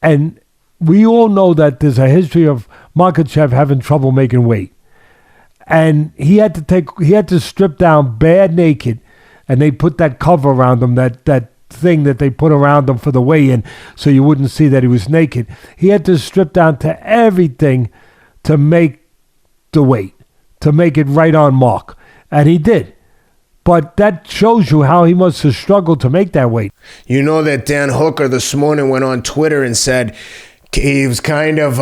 And we all know that there's a history of Makhachev having trouble making weight. And he had to strip down bad naked. And they put that cover around him, that thing that they put around him for the weigh-in, so you wouldn't see that he was naked. He had to strip down to everything to make the weight, to make it right on mark. And he did. But that shows you how he must have struggled to make that weight. You know that Dan Hooker this morning went on Twitter and said he was kind of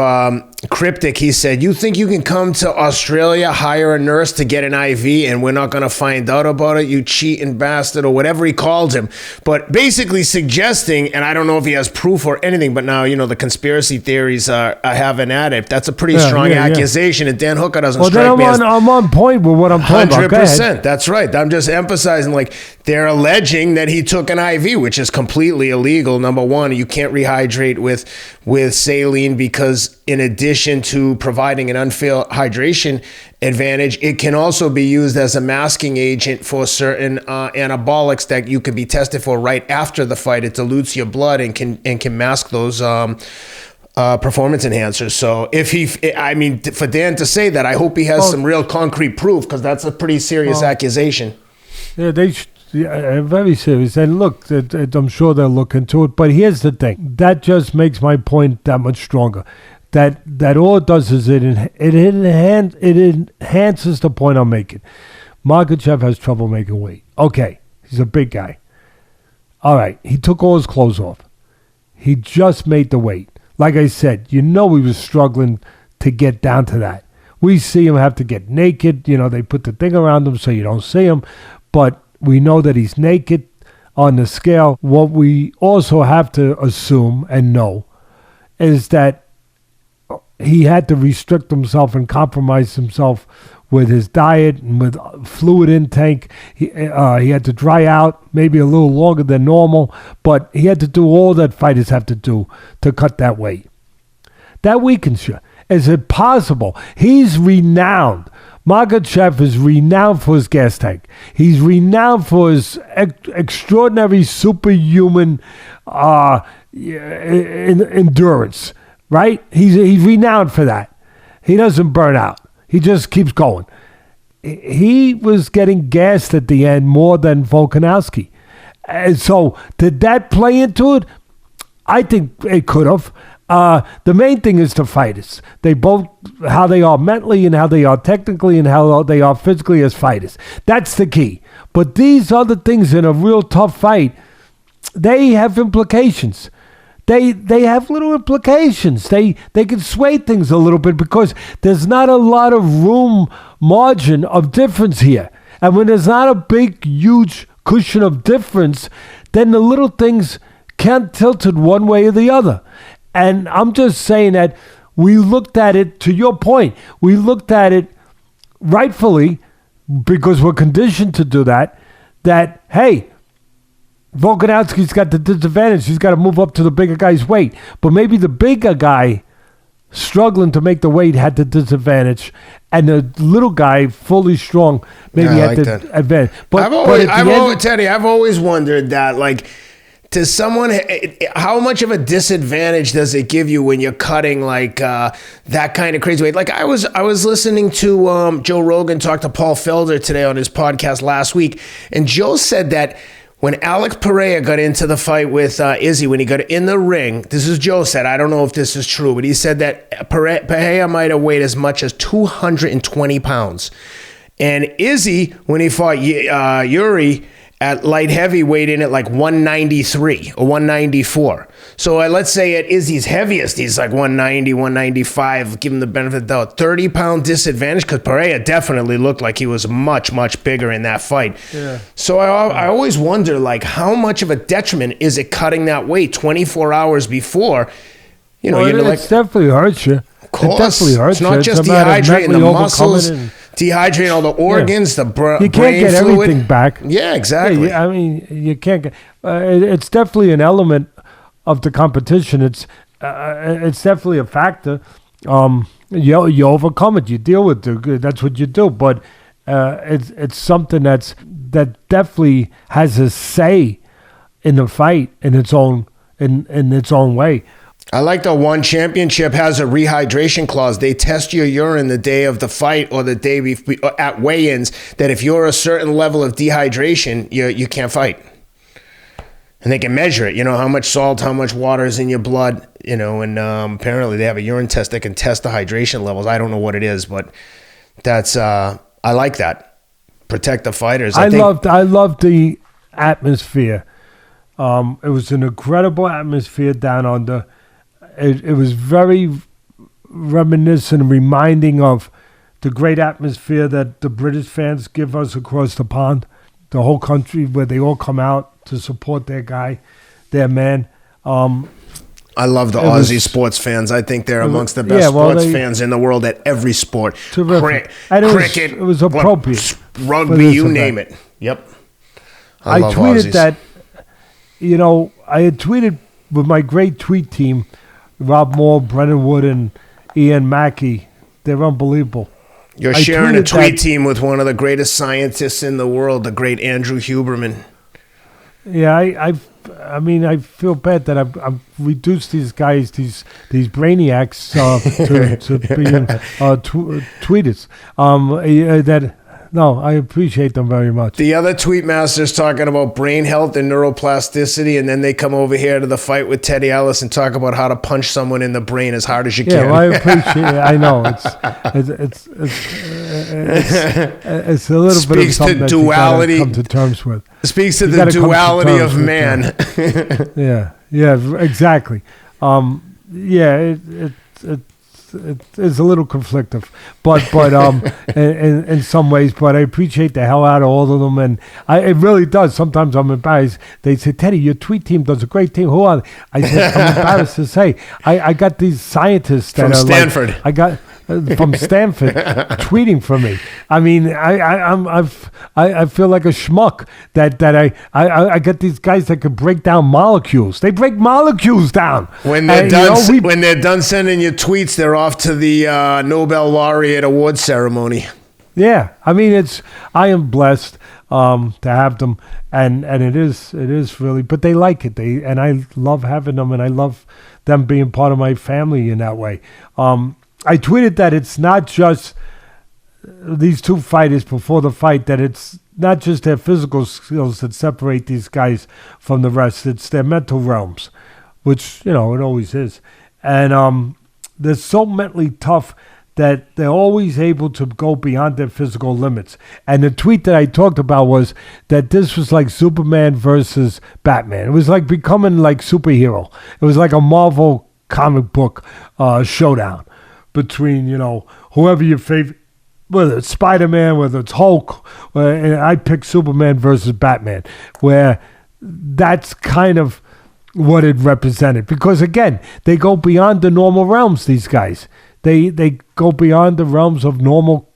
cryptic. He said, "You think you can come to Australia, hire a nurse to get an IV, and we're not going to find out about it, you cheating bastard," or whatever he called him. But basically suggesting, and I don't know if he has proof or anything, but now, the conspiracy theories are having at it. That's a pretty strong accusation, and Dan Hooker doesn't strike me as... I'm on point with what I'm talking about. 100%. That's right. I'm just emphasizing, they're alleging that he took an IV, which is completely illegal. Number one, you can't rehydrate with saline because in addition to providing an unfair hydration advantage, it can also be used as a masking agent for certain anabolics that you can be tested for right after the fight. It dilutes your blood and can mask those performance enhancers. So for Dan to say that, I hope he has some real concrete proof, because that's a pretty serious accusation. Yeah, very serious. And look, I'm sure they'll look into it. But here's the thing. That just makes my point that much stronger. That all it does is it enhances the point I'm making. Makhachev has trouble making weight. Okay, he's a big guy. All right, he took all his clothes off. He just made the weight. Like I said, he was struggling to get down to that. We see him have to get naked. They put the thing around him so you don't see him. But we know that he's naked on the scale. What we also have to assume and know is that he had to restrict himself and compromise himself with his diet and with fluid intake. He had to dry out maybe a little longer than normal, but he had to do all that fighters have to do to cut that weight. That weakens you. Is it possible? He's renowned. Makhachev is renowned for his gas tank. He's renowned for his extraordinary superhuman endurance. Right? He's renowned for that. He doesn't burn out. He just keeps going. He was getting gassed at the end more than Volkanovski. And so did that play into it? I think it could have. The main thing is the fighters. They both, how they are mentally and how they are technically and how they are physically as fighters. That's the key. But these other things in a real tough fight, they have implications. They have little implications. They can sway things a little bit because there's not a lot of margin of difference here. And when there's not a big, huge cushion of difference, then the little things can't tilt it one way or the other. And I'm just saying that we looked at it, to your point, we looked at it rightfully, because we're conditioned to do that, hey, Volkanovski's got the disadvantage. He's got to move up to the bigger guy's weight. But maybe the bigger guy struggling to make the weight had the disadvantage, and the little guy, fully strong, maybe had the advantage. But I've always wondered that, to someone, how much of a disadvantage does it give you when you're cutting that kind of crazy weight? I was listening to Joe Rogan talk to Paul Felder today on his podcast last week, and Joe said that when Alex Pereira got into the fight with Izzy, when he got in the ring, this is Joe said, I don't know if this is true, but he said that Pereira might have weighed as much as 220 pounds. And Izzy, when he fought Yuri at light heavyweight, in at 193 or 194. So let's say at Izzy's heaviest, he's 190, 195, give him the benefit of the doubt. 30-pound disadvantage, because Pereira definitely looked like he was much, much bigger in that fight. Yeah. So I always wonder, how much of a detriment is it cutting that weight 24 hours before? It definitely hurts you. Of course. It definitely hurts you. It's not just dehydrating the muscles, dehydrating all the organs, the brain you can't get fluid. Everything back. Yeah, exactly. Yeah, you can't get. It's definitely an element of the competition. It's definitely a factor. You overcome it. You deal with it. That's what you do. But it's something that definitely has a say in the fight in its own way. I like the One Championship has a rehydration clause. They test your urine the day of the fight or the day at weigh-ins, that if you're a certain level of dehydration, you can't fight. And they can measure it, how much salt, how much water is in your blood, and apparently they have a urine test that can test the hydration levels. I don't know what it is, but that's I like that. Protect the fighters. I loved the atmosphere. It was an incredible atmosphere down under. It was very, reminiscent, reminding of the great atmosphere that the British fans give us across the pond, the whole country, where they all come out to support their guy, their man. I love the Aussie sports fans. I think they're amongst the best sports fans in the world at every sport. Terrific. Cricket. It was appropriate. Rugby, you name it. Yep. I tweeted that, I had tweeted with my great tweet team, Rob Moore, Brennan Wood, and Ian Mackey. They're unbelievable. You're sharing a tweet team with one of the greatest scientists in the world, the great Andrew Huberman. Yeah, I feel bad that I've reduced these guys, these brainiacs, to being tweeters. I appreciate them very much. The other tweet master's talking about brain health and neuroplasticity, and then they come over here to the fight with Teddy Ellis and talk about how to punch someone in the brain as hard as you can. Yeah, well, I appreciate it. I know it's a little bit of something that you gotta come to terms with. Speaks to the duality of man. Yeah, exactly. It's a little conflictive, but in some ways. But I appreciate the hell out of all of them, and it really does. Sometimes I'm embarrassed. They say, "Teddy, your tweet team does a great team. Who are they?" I said, "I'm embarrassed to say, I got these scientists that from are Stanford. Like, I got." From Stanford, tweeting for me. I mean, I feel like a schmuck that I get these guys that can break down molecules. They break molecules down. When they're done, when they're done sending you tweets, they're off to the Nobel laureate award ceremony. Yeah, I mean, I am blessed to have them, and it is really. But they like it. And I love having them, and I love them being part of my family in that way. I tweeted that it's not just these two fighters before the fight, that it's not just their physical skills that separate these guys from the rest. It's their mental realms, which, it always is. And they're so mentally tough that they're always able to go beyond their physical limits. And the tweet that I talked about was that this was like Superman versus Batman. It was like becoming like superhero. It was like a Marvel comic book showdown between, whoever your favorite, whether it's Spider-Man, whether it's Hulk, and I picked Superman versus Batman, where that's kind of what it represented. Because, again, they go beyond the normal realms, these guys. They go beyond the realms of normal,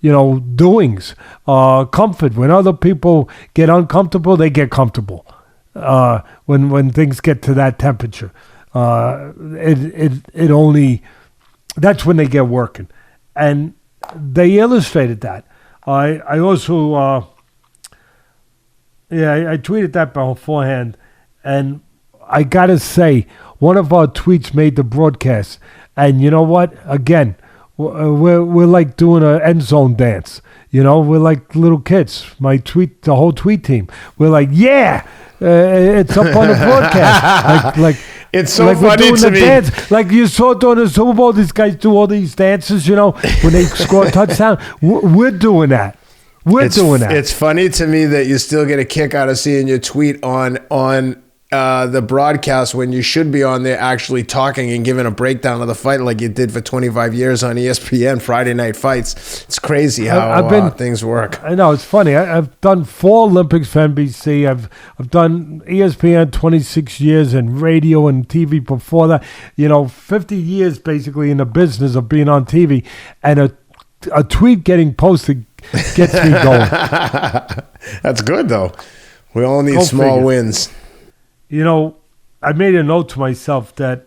doings, comfort. When other people get uncomfortable, they get comfortable. When things get to that temperature, it only... That's when they get working. And they illustrated that. I also, I tweeted that beforehand. And I got to say, one of our tweets made the broadcast. And you know what? Again, we're like doing an end zone dance. We're like little kids. The whole tweet team. We're like, yeah, it's up on the broadcast. It's so funny to me. Dance. Like you saw during the Super Bowl, these guys do all these dances, when they score a touchdown. We're doing that. We're doing that. It's funny to me that you still get a kick out of seeing your tweet on the broadcast when you should be on there actually talking and giving a breakdown of the fight like you did for 25 years on ESPN, Friday Night Fights. It's crazy how things work. I know, it's funny. I've done 4 Olympics for NBC. I've done ESPN 26 years and radio and TV before that. 50 years basically in the business of being on TV. And a tweet getting posted gets me going. That's good, though. We all need small wins. I made a note to myself that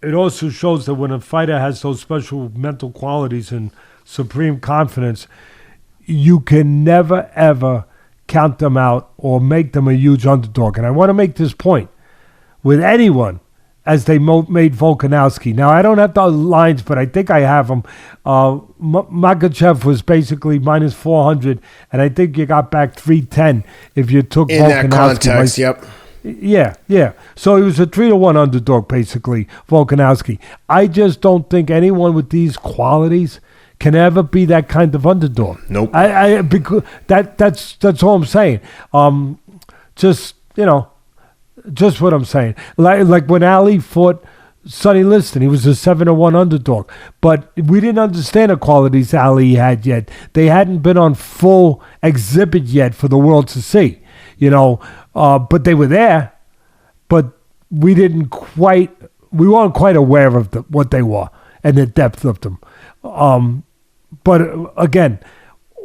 it also shows that when a fighter has those special mental qualities and supreme confidence, you can never, ever count them out or make them a huge underdog. And I want to make this point with anyone as they made Volkanovski. Now, I don't have the lines, but I think I have them. Makhachev was basically minus 400, and I think you got back 310 if you took in Volkanovski. In that context, yep. Yeah. So he was a 3-1 underdog, basically, Volkanovski. I just don't think anyone with these qualities can ever be that kind of underdog. Nope. Because that's all I'm saying. Just what I'm saying. Like when Ali fought Sonny Liston. He was a 7-1 underdog. But we didn't understand the qualities Ali had yet. They hadn't been on full exhibit yet for the world to see, but they were there. But we weren't quite aware of what they were and the depth of them. But again,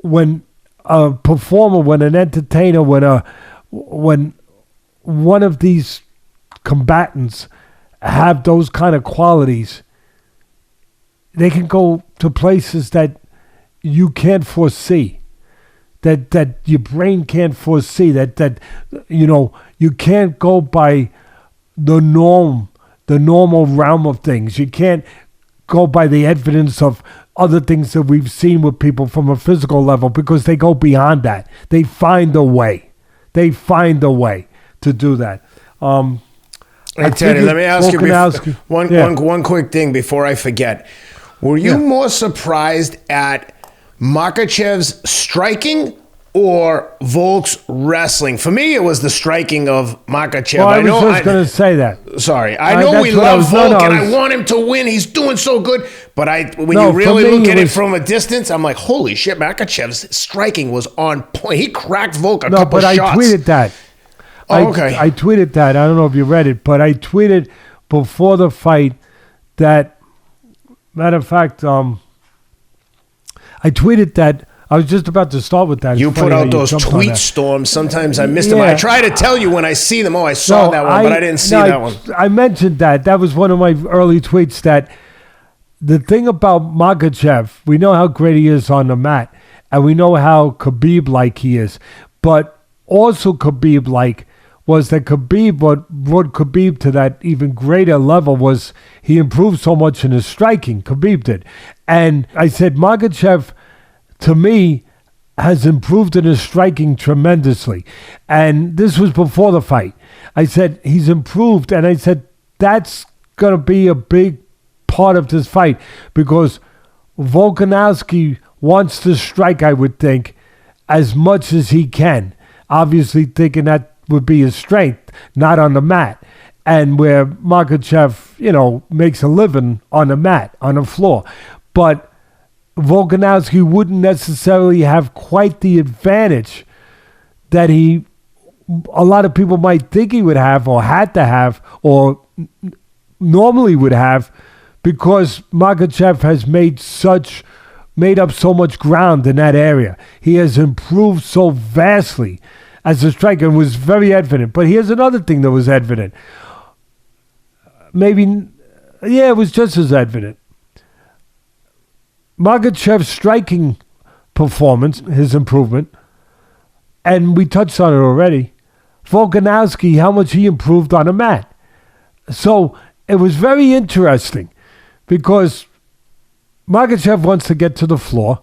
when a performer, when an entertainer, when one of these combatants have those kind of qualities, they can go to places that you can't foresee, that your brain can't foresee, that you can't go by the normal realm of things. You can't go by the evidence of other things that we've seen with people from a physical level, because they go beyond that. They find a way. They find a way to do that. Hey, Teddy, let me ask you one quick thing before I forget. Were you more surprised at Makhachev's striking or Volk's wrestling? For me, it was the striking of Makhachev. Well, I was just going to say that. Sorry. I know we love Volk, and I want him to win. He's doing so good. But when you really look at it from a distance, I'm like, holy shit, Makhachev's striking was on point. He cracked Volk a couple shots. No, but I tweeted that. Okay. I tweeted that. I don't know if you read it, but I tweeted before the fight that, matter of fact, I tweeted that. I was just about to start with that. You put out those tweet storms. Sometimes I miss them. I try to tell you when I see them. Oh, I saw that one, but I didn't see that one. I mentioned that. That was one of my early tweets, that the thing about Makhachev, we know how great he is on the mat, and we know how Khabib-like he is. But also Khabib-like was that what brought Khabib to that even greater level was he improved so much in his striking. Khabib did. And I said, Makhachev, to me, has improved in his striking tremendously. And this was before the fight. I said, he's improved. And I said, that's going to be a big part of this fight, because Volkanovski wants to strike, I would think, as much as he can. Obviously thinking that would be his strength, not on the mat. And where Makhachev, makes a living on the mat, on the floor. But Volkanovski wouldn't necessarily have quite the advantage that a lot of people might think he would have, or had to have, or normally would have, because Makhachev has made up so much ground in that area. He has improved so vastly as a striker, and was very evident. But here's another thing that was evident. It was just as evident. Makhachev's striking performance, his improvement, and we touched on it already. Volkanovski, how much he improved on the mat. So it was very interesting, because Makhachev wants to get to the floor.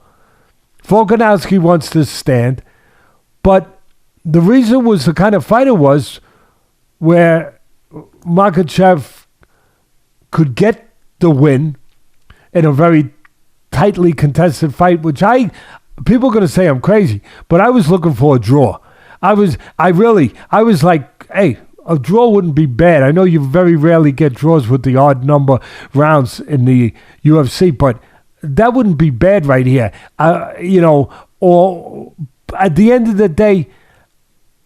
Volkanovski wants to stand. But the reason was the kind of fighter was where Makhachev could get the win in a very tightly contested fight, which people are going to say I'm crazy, but I was looking for a draw. I was like, hey, a draw wouldn't be bad. I know you very rarely get draws with the odd number rounds in the UFC, but that wouldn't be bad right here. Or at the end of the day,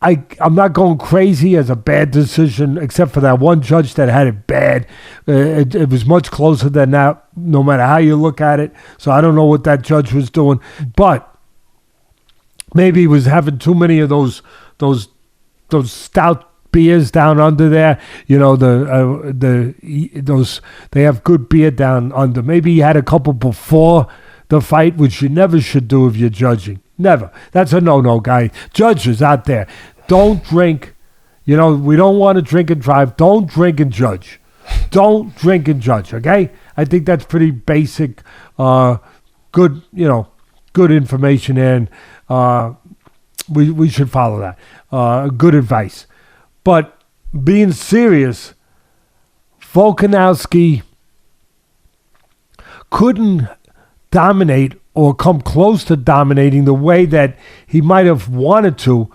I'm not going crazy as a bad decision, except for that one judge that had it bad. It was much closer than that, no matter how you look at it. So I don't know what that judge was doing, but maybe he was having too many of those stout beers down under there. They have good beer down under. Maybe he had a couple before the fight, which you never should do if you're judging. Never. That's a no-no, guy. Judges out there, don't drink. We don't want to drink and drive. Don't drink and judge. Don't drink and judge, okay? I think that's pretty basic, good information, and we should follow that. Good advice. But being serious, Volkanovski couldn't dominate or come close to dominating the way that he might have wanted to,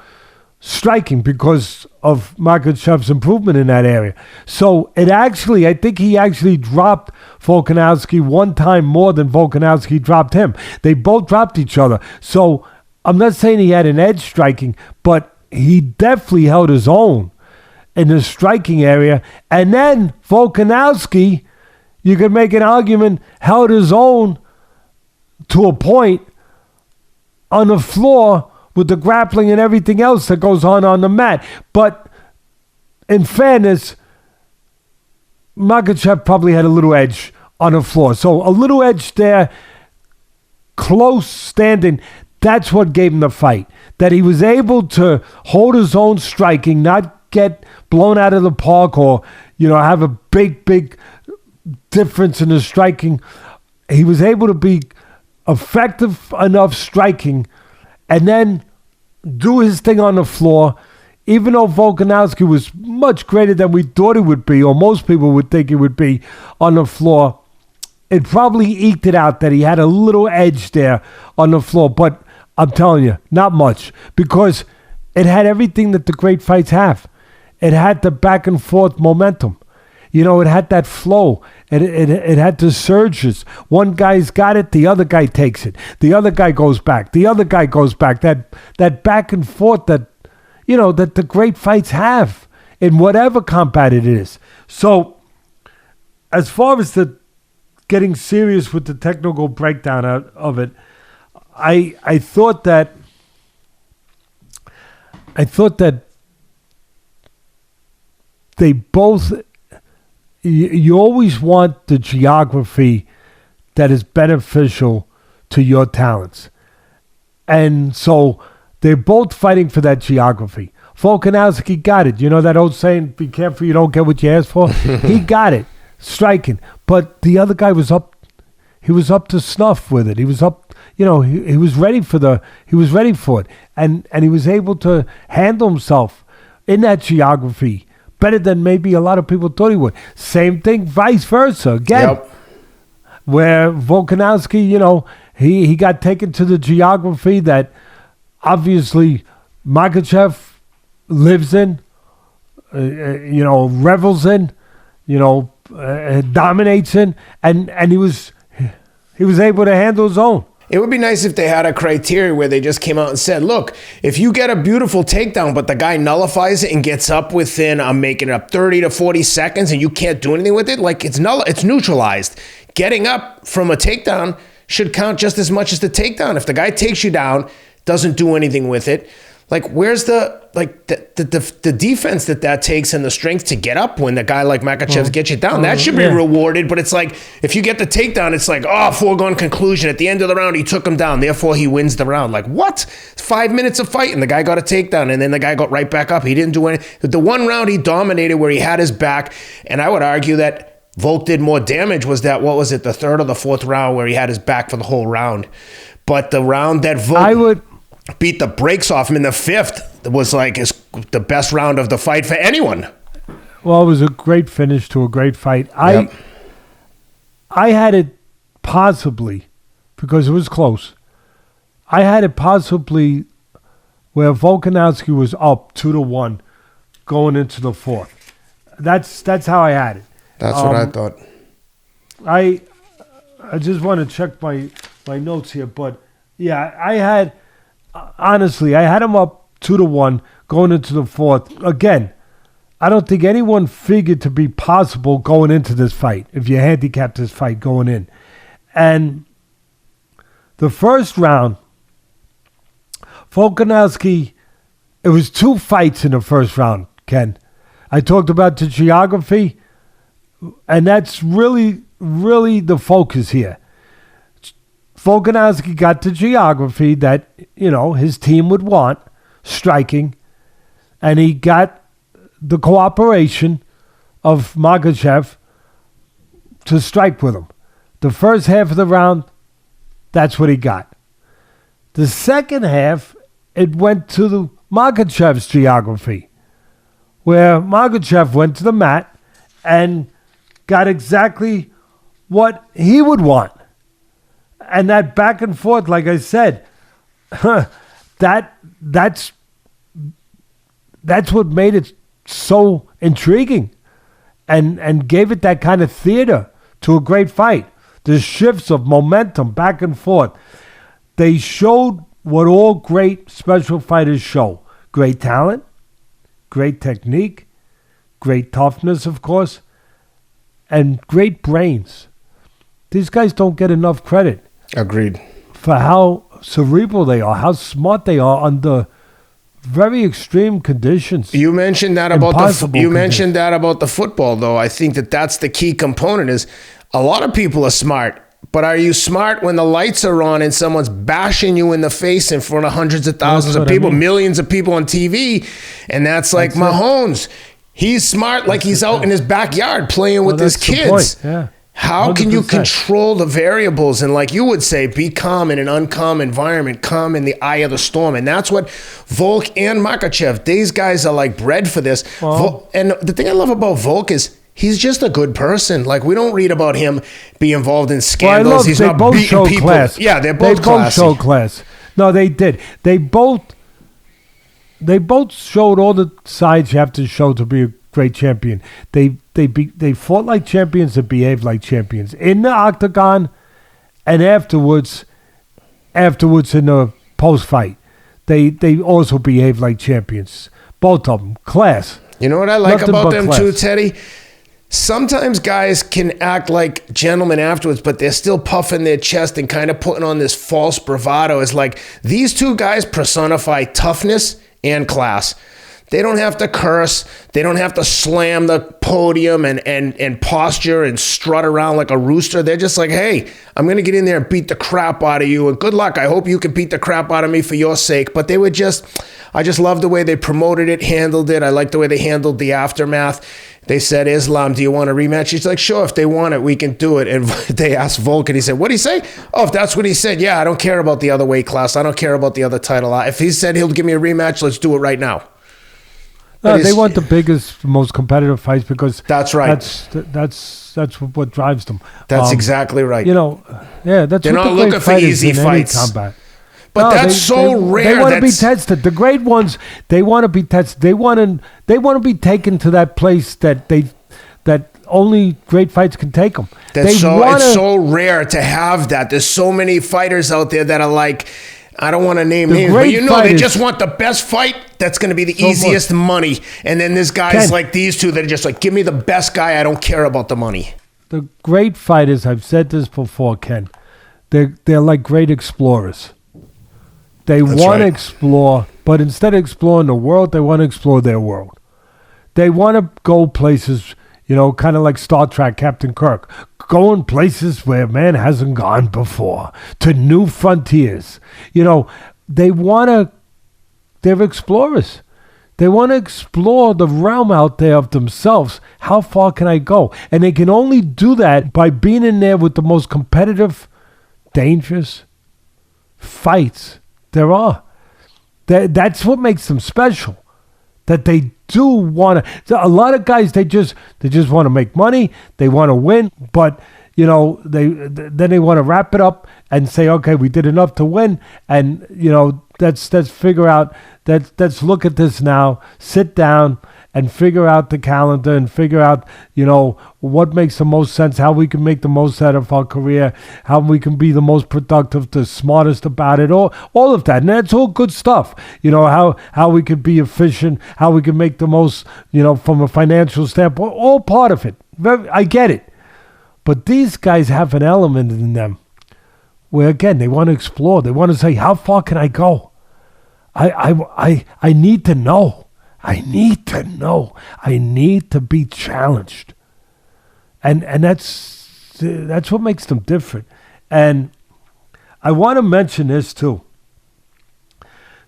striking because of Makhachev's improvement in that area. So I think he actually dropped Volkanovski one time more than Volkanovski dropped him. They both dropped each other. So I'm not saying he had an edge striking, but he definitely held his own in the striking area. And then Volkanovski, you could make an argument, held his own to a point on the floor with the grappling and everything else that goes on the mat. But in fairness, Makhachev probably had a little edge on the floor. So a little edge there, close standing, that's what gave him the fight. That he was able to hold his own striking, not get blown out of the park or, have a big difference in the striking. He was able to be effective enough striking and then do his thing on the floor, even though Volkanovski was much greater than we thought he would be, or most people would think he would be on the floor. It probably eked it out that he had a little edge there on the floor, but I'm telling you, not much, because it had everything that the great fights have. It had the back and forth momentum. It had that flow. It had the surges. One guy's got it, the other guy takes it. The other guy goes back. The other guy goes back. That back and forth that the great fights have in whatever combat it is. So as far as the getting serious with the technical breakdown of it, I thought that they both. You always want the geography that is beneficial to your talents. And so they're both fighting for that geography. Volkanovski got it. You know that old saying, be careful you don't get what you asked for? He got it, striking. But the other guy was up. He was up to snuff with it. He was up, he was ready for it. And he was able to handle himself in that geography better than maybe a lot of people thought he would. Same thing, vice versa. Again, where Volkanovski, he got taken to the geography that obviously Makhachev lives in, revels in, dominates in, and he was able to handle his own. It would be nice if they had a criteria where they just came out and said, look, if you get a beautiful takedown, but the guy nullifies it and gets up within, I'm making it up 30 to 40 seconds and you can't do anything with it, like it's neutralized. Getting up from a takedown should count just as much as the takedown. If the guy takes you down, doesn't do anything with it, like where's the defense that takes and the strength to get up when the guy like Makhachev gets you down? That should be rewarded, but it's like if you get the takedown, it's like, foregone conclusion. At the end of the round, he took him down, therefore he wins the round. Like what? It's 5 minutes of fighting. The guy got a takedown and then the guy got right back up. He didn't do anything. The one round he dominated where he had his back, and I would argue that Volk did more damage was that, what was it, the third or the fourth round where he had his back for the whole round. But the round that Volk beat the brakes off him in the fifth was like the best round of the fight for anyone. Well, it was a great finish to a great fight. I had it possibly, because it was close, I had it possibly where Volkanovski was up 2-1 going into the fourth. That's how I had it. That's what I thought. I just want to check my notes here, but yeah, I had him up 2-1 going into the fourth. Again, I don't think anyone figured to be possible going into this fight if you handicapped this fight going in. And the first round, Volkanovski, it was 2 fights in the first round, Ken. I talked about the geography, and that's really, really the focus here. Volkanovski got the geography that, his team would want, striking, and he got the cooperation of Makhachev to strike with him. The first half of the round, that's what he got. The second half, it went to Makhachev's geography, where Makhachev went to the mat and got exactly what he would want. And that back and forth, like I said, that's that's what made it so intriguing and gave it that kind of theater to a great fight. The shifts of momentum back and forth. They showed what all great special fighters show. Great talent, great technique, great toughness, of course, and great brains. These guys don't get enough credit. Agreed. For how cerebral they are, how smart they are under very extreme conditions. You mentioned that about the football, though. I think that's the key component. Is a lot of people are smart, but are you smart when the lights are on and someone's bashing you in the face in front of hundreds of thousands of people, millions of people on TV? And that's like Mahomes. He's smart, like he's out in his backyard playing with his kids. Yeah. How 100%. Can you control the variables and, like you would say, be calm in an uncalm environment, calm in the eye of the storm? And that's what Volk and Makhachev, these guys are like bred for this. And the thing I love about Volk is he's just a good person. Like, we don't read about him be involved in scandals. He's not beating people. Class. Yeah, they're both classy. They both showed class. No, they did. They both showed all the sides you have to show to be a great champion. They fought like champions and behaved like champions in the octagon, and afterwards in the post fight, they also behaved like champions. Both of them, class. You know what I like about them too, Teddy? Sometimes guys can act like gentlemen afterwards, but they're still puffing their chest and kind of putting on this false bravado. It's like these two guys personify toughness and class. They don't have to curse. They don't have to slam the podium and posture and strut around like a rooster. They're just like, hey, I'm going to get in there and beat the crap out of you. And good luck. I hope you can beat the crap out of me for your sake. But I just love the way they promoted it, handled it. I like the way they handled the aftermath. They said, Islam, do you want a rematch? He's like, sure, if they want it, we can do it. And they asked Volk, and he said, what'd he say? Oh, if that's what he said, yeah, I don't care about the other weight class. I don't care about the other title. If he said he'll give me a rematch, let's do it right now. No, they want the biggest, most competitive fights because that's right. That's what drives them. That's exactly right. They're not looking for easy fights. But that's so rare. They want to be tested. The great ones, they want to be tested. They want to be taken to that place that only great fights can take them. It's so rare to have that. There's so many fighters out there that are like, I don't want to name names, but they just want the best fight that's going to be the easiest money. And then there's guys like these two that are just like, give me the best guy. I don't care about the money. The great fighters, I've said this before, Ken, they're like great explorers. They want to explore, but instead of exploring the world, they want to explore their world. They want to go places, kind of like Star Trek, Captain Kirk, going places where man hasn't gone before, to new frontiers. They're explorers. They want to explore the realm out there of themselves. How far can I go? And they can only do that by being in there with the most competitive, dangerous fights there are. That's what makes them special. That they do want to. A lot of guys, they just want to make money. They want to win, but they want to wrap it up and say, okay, we did enough to win, and let's figure out. Let's look at this now. Sit down and figure out the calendar and figure out what makes the most sense, how we can make the most out of our career, how we can be the most productive, the smartest about it, all of that. And that's all good stuff. How we could be efficient, how we can make the most, from a financial standpoint, all part of it. I get it. But these guys have an element in them where, again, they want to explore. They want to say, how far can I go? I need to know. I need to know. I need to be challenged. And that's what makes them different. And I want to mention this too.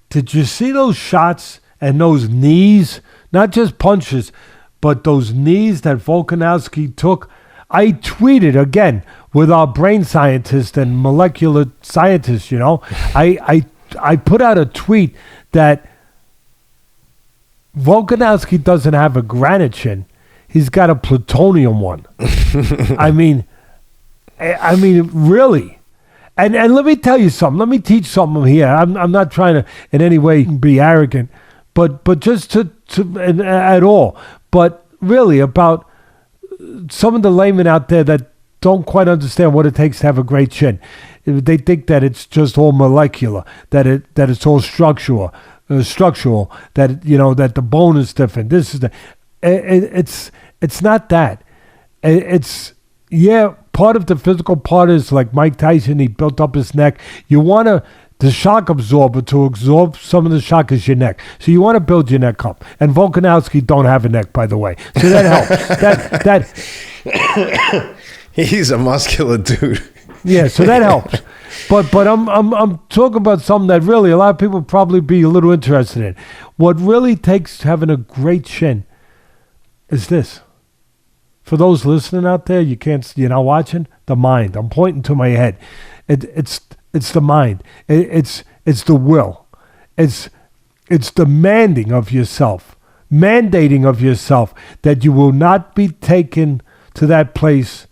Did you see those shots and those knees? Not just punches, but those knees that Volkanovski took? I tweeted, again, with our brain scientist and molecular scientist, I put out a tweet that Volkanovski doesn't have a granite chin. He's got a plutonium one. I mean, really. And let me tell you something. Let me teach something here. I'm not trying to in any way be arrogant, but just at all. But really, about some of the laymen out there that don't quite understand what it takes to have a great chin. They think that it's just all molecular, that it's all structural, that that the bone is different. This is it's not that. It's part of the physical part is like Mike Tyson. He built up his neck. You want the shock absorber to absorb some of the shock is your neck. So you want to build your neck up. And Volkanovski don't have a neck, by the way. So that helps. He's a muscular dude. Yeah, so that helps. But I'm talking about something that really a lot of people probably be a little interested in. What really takes having a great chin is this. For those listening out there, you're not watching, the mind. I'm pointing to my head. It's the mind. It's the will. It's demanding of yourself, mandating of yourself that you will not be taken to that place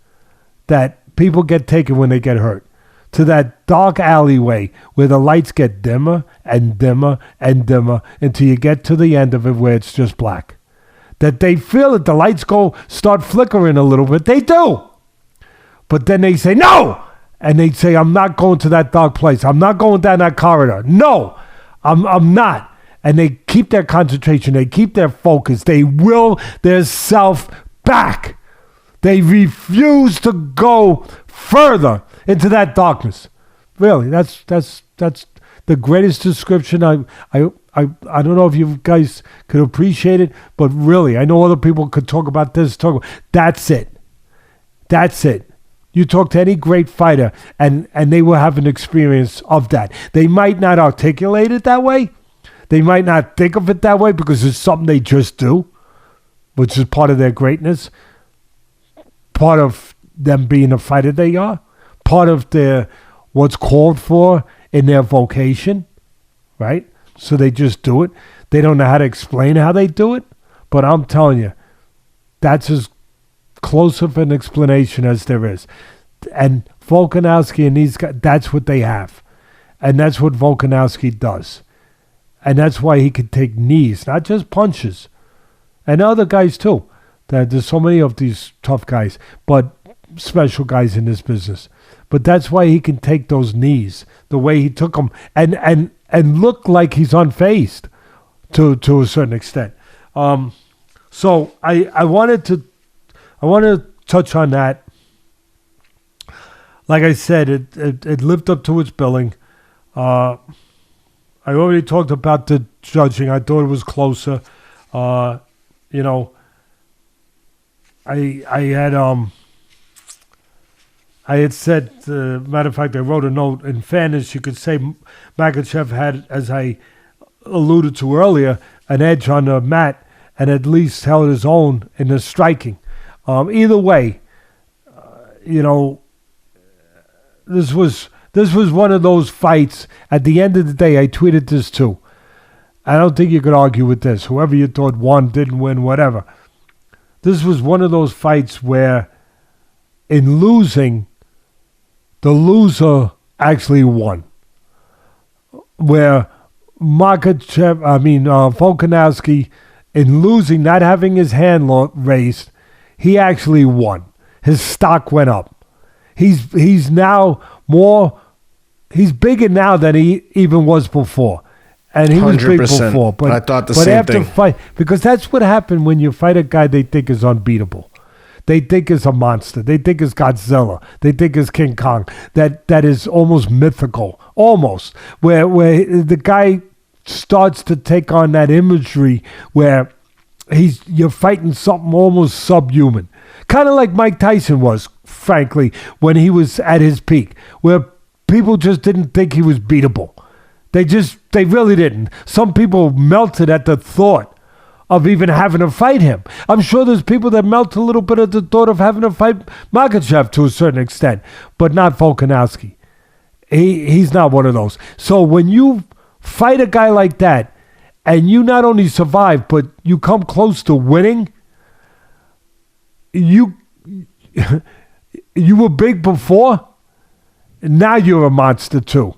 that people get taken when they get hurt, to that dark alleyway where the lights get dimmer and dimmer and dimmer until you get to the end of it where it's just black. That they feel that the lights start flickering a little bit. They do. But then they say, no! And they say, I'm not going to that dark place. I'm not going down that corridor. No, I'm not. And they keep their concentration. They keep their focus. They will their self back. They refuse to go further into that darkness. Really, that's the greatest description. I don't know if you guys could appreciate it, but really, I know other people could talk about this. That's it. That's it. You talk to any great fighter, and they will have an experience of that. They might not articulate it that way. They might not think of it that way because it's something they just do, which is part of their greatness, part of them being a fighter they are, part of their what's called for in their vocation, right? So they just do it. They don't know how to explain how they do it, but I'm telling you, that's as close of an explanation as there is. And Volkanovski and these guys, that's what they have. And that's what Volkanovski does. And that's why he can take knees, not just punches. And other guys too. There's so many of these tough guys, but special guys in this business. But that's why he can take those knees, the way he took them, and look like he's unfazed to a certain extent. So I wanted to touch on that. Like I said, it lived up to its billing. I already talked about the judging. I thought it was closer. I had said, matter of fact, I wrote a note. In fairness, you could say Makhachev had, as I alluded to earlier, an edge on the mat and at least held his own in the striking. Either way, this was one of those fights. At the end of the day, I tweeted this too. I don't think you could argue with this. Whoever you thought won, didn't win, whatever. This was one of those fights where, in losing, the loser actually won. Where Volkanovski, in losing, not having his hand raised, he actually won. His stock went up. He's now he's bigger now than he even was before. And he 100%. Was big before. But I thought the same thing. Fight, because that's what happened when you fight a guy they think is unbeatable. They think is a monster. They think is Godzilla. They think is King Kong. That is almost mythical. Almost. Where the guy starts to take on that imagery where you're fighting something almost subhuman. Kind of like Mike Tyson was, frankly, when he was at his peak, where people just didn't think he was beatable. They really didn't. Some people melted at the thought of even having to fight him. I'm sure there's people that melt a little bit at the thought of having to fight Makhachev to a certain extent, but not Volkanovski. He's not one of those. So when you fight a guy like that, and you not only survive, but you come close to winning, you were big before, now you're a monster too.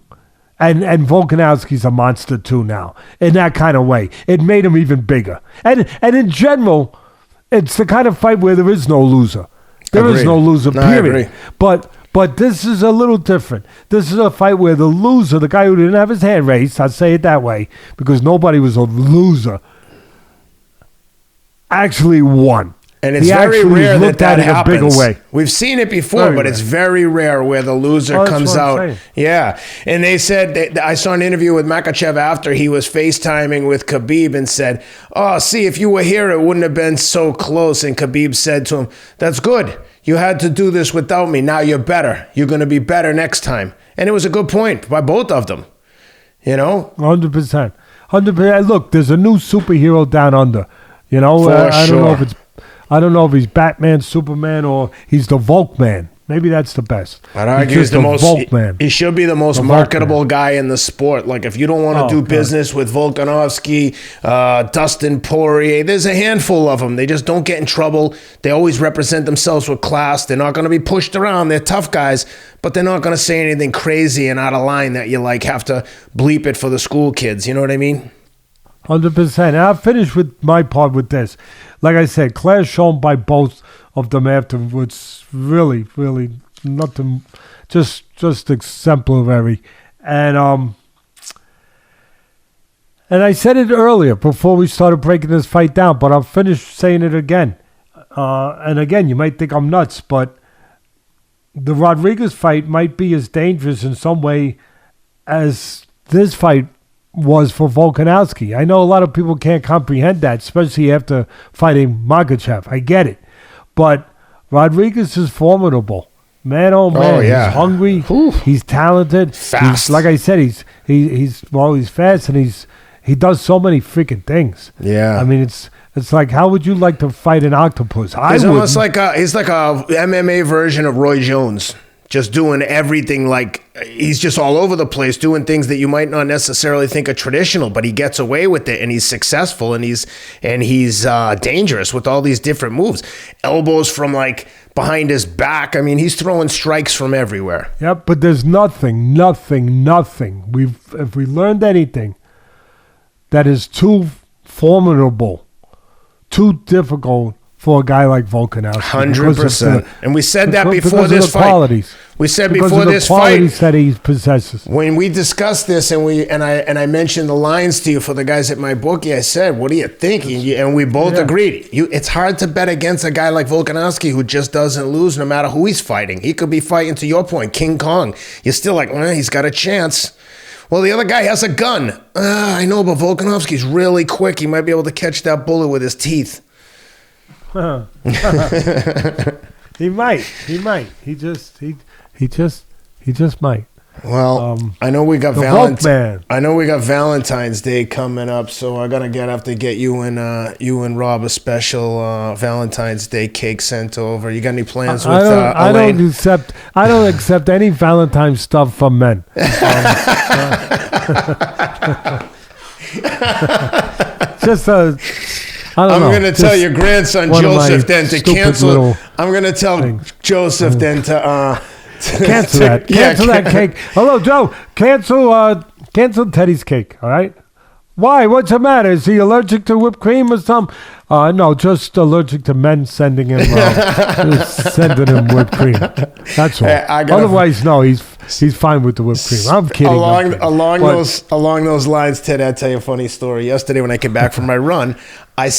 And Volkanovski's a monster too now, in that kind of way. It made him even bigger. And in general, it's the kind of fight where there is no loser. There is no loser, period. But this is a little different. This is a fight where the loser, the guy who didn't have his hand raised, I'll say it that way, because nobody was a loser, actually won. And it's very rare that happens. We've seen it before, but it's very rare where the loser comes out. Yeah. And they said, I saw an interview with Makhachev after he was FaceTiming with Khabib and said, oh, see, if you were here, it wouldn't have been so close. And Khabib said to him, that's good. You had to do this without me. Now you're better. You're going to be better next time. And it was a good point by both of them. 100%. 100%. Look, there's a new superhero down under. I don't know if he's Batman, Superman, or he's the Volkman. Maybe that's the best. I'd argue he's the most Volkman. He should be the most marketable guy in the sport. Like, if you don't want to do business with Volkanovski, Dustin Poirier, there's a handful of them. They just don't get in trouble. They always represent themselves with class. They're not going to be pushed around. They're tough guys, but they're not going to say anything crazy and out of line that you have to bleep it for the school kids. You know what I mean? 100%. And I'll finish with my part with this. Like I said, class shown by both of them afterwards. Really, really nothing. Just exemplary. And I said it earlier before we started breaking this fight down, but I'll finish saying it again. And again, you might think I'm nuts, but the Rodriguez fight might be as dangerous in some way as this fight was for Volkanovski. I know a lot of people can't comprehend that, especially after fighting Makhachev. I get it. But Rodriguez is formidable. Man, oh man. Oh, yeah. He's hungry. Ooh. He's talented. Fast. Like I said, he's fast, and he does so many freaking things. Yeah. I mean, it's like, how would you like to fight an octopus? He's almost like he's like a MMA version of Roy Jones. Just doing everything, he's just all over the place, doing things that you might not necessarily think are traditional, but he gets away with it, and he's successful, and he's dangerous with all these different moves. Elbows from behind his back. I mean, he's throwing strikes from everywhere. Yep, but there's nothing. If we learned anything that is too formidable, too difficult for a guy like Volkanovski. 100%. And we said that before this fight. Qualities. We said before this fight. Qualities that he possesses. When we discussed this and I mentioned the lines to you for the guys at my bookie, I said, what do you think? And we both agreed. It's hard to bet against a guy like Volkanovski who just doesn't lose no matter who he's fighting. He could be fighting, to your point, King Kong. You're still like, he's got a chance. Well, the other guy has a gun. I know, but Volkanovski's really quick. He might be able to catch that bullet with his teeth. He might. He just might. Well, I know we got Valentine's Day coming up, so I'm gonna have to get you and Rob a special Valentine's Day cake sent over. You got any plans with Elaine? I don't accept any Valentine's stuff from men. I'm going to tell your grandson Joseph then to cancel. I'm going to tell Joseph then to cancel that. Cancel that cake. Hello, Joe. Cancel Teddy's cake. All right. Why? What's the matter? Is he allergic to whipped cream or something? No, just allergic to men sending him whipped cream. That's all. Otherwise, no, he's fine with the whipped cream. I'm kidding. Along those lines, Ted, I'll tell you a funny story. Yesterday, when I came back from my run, I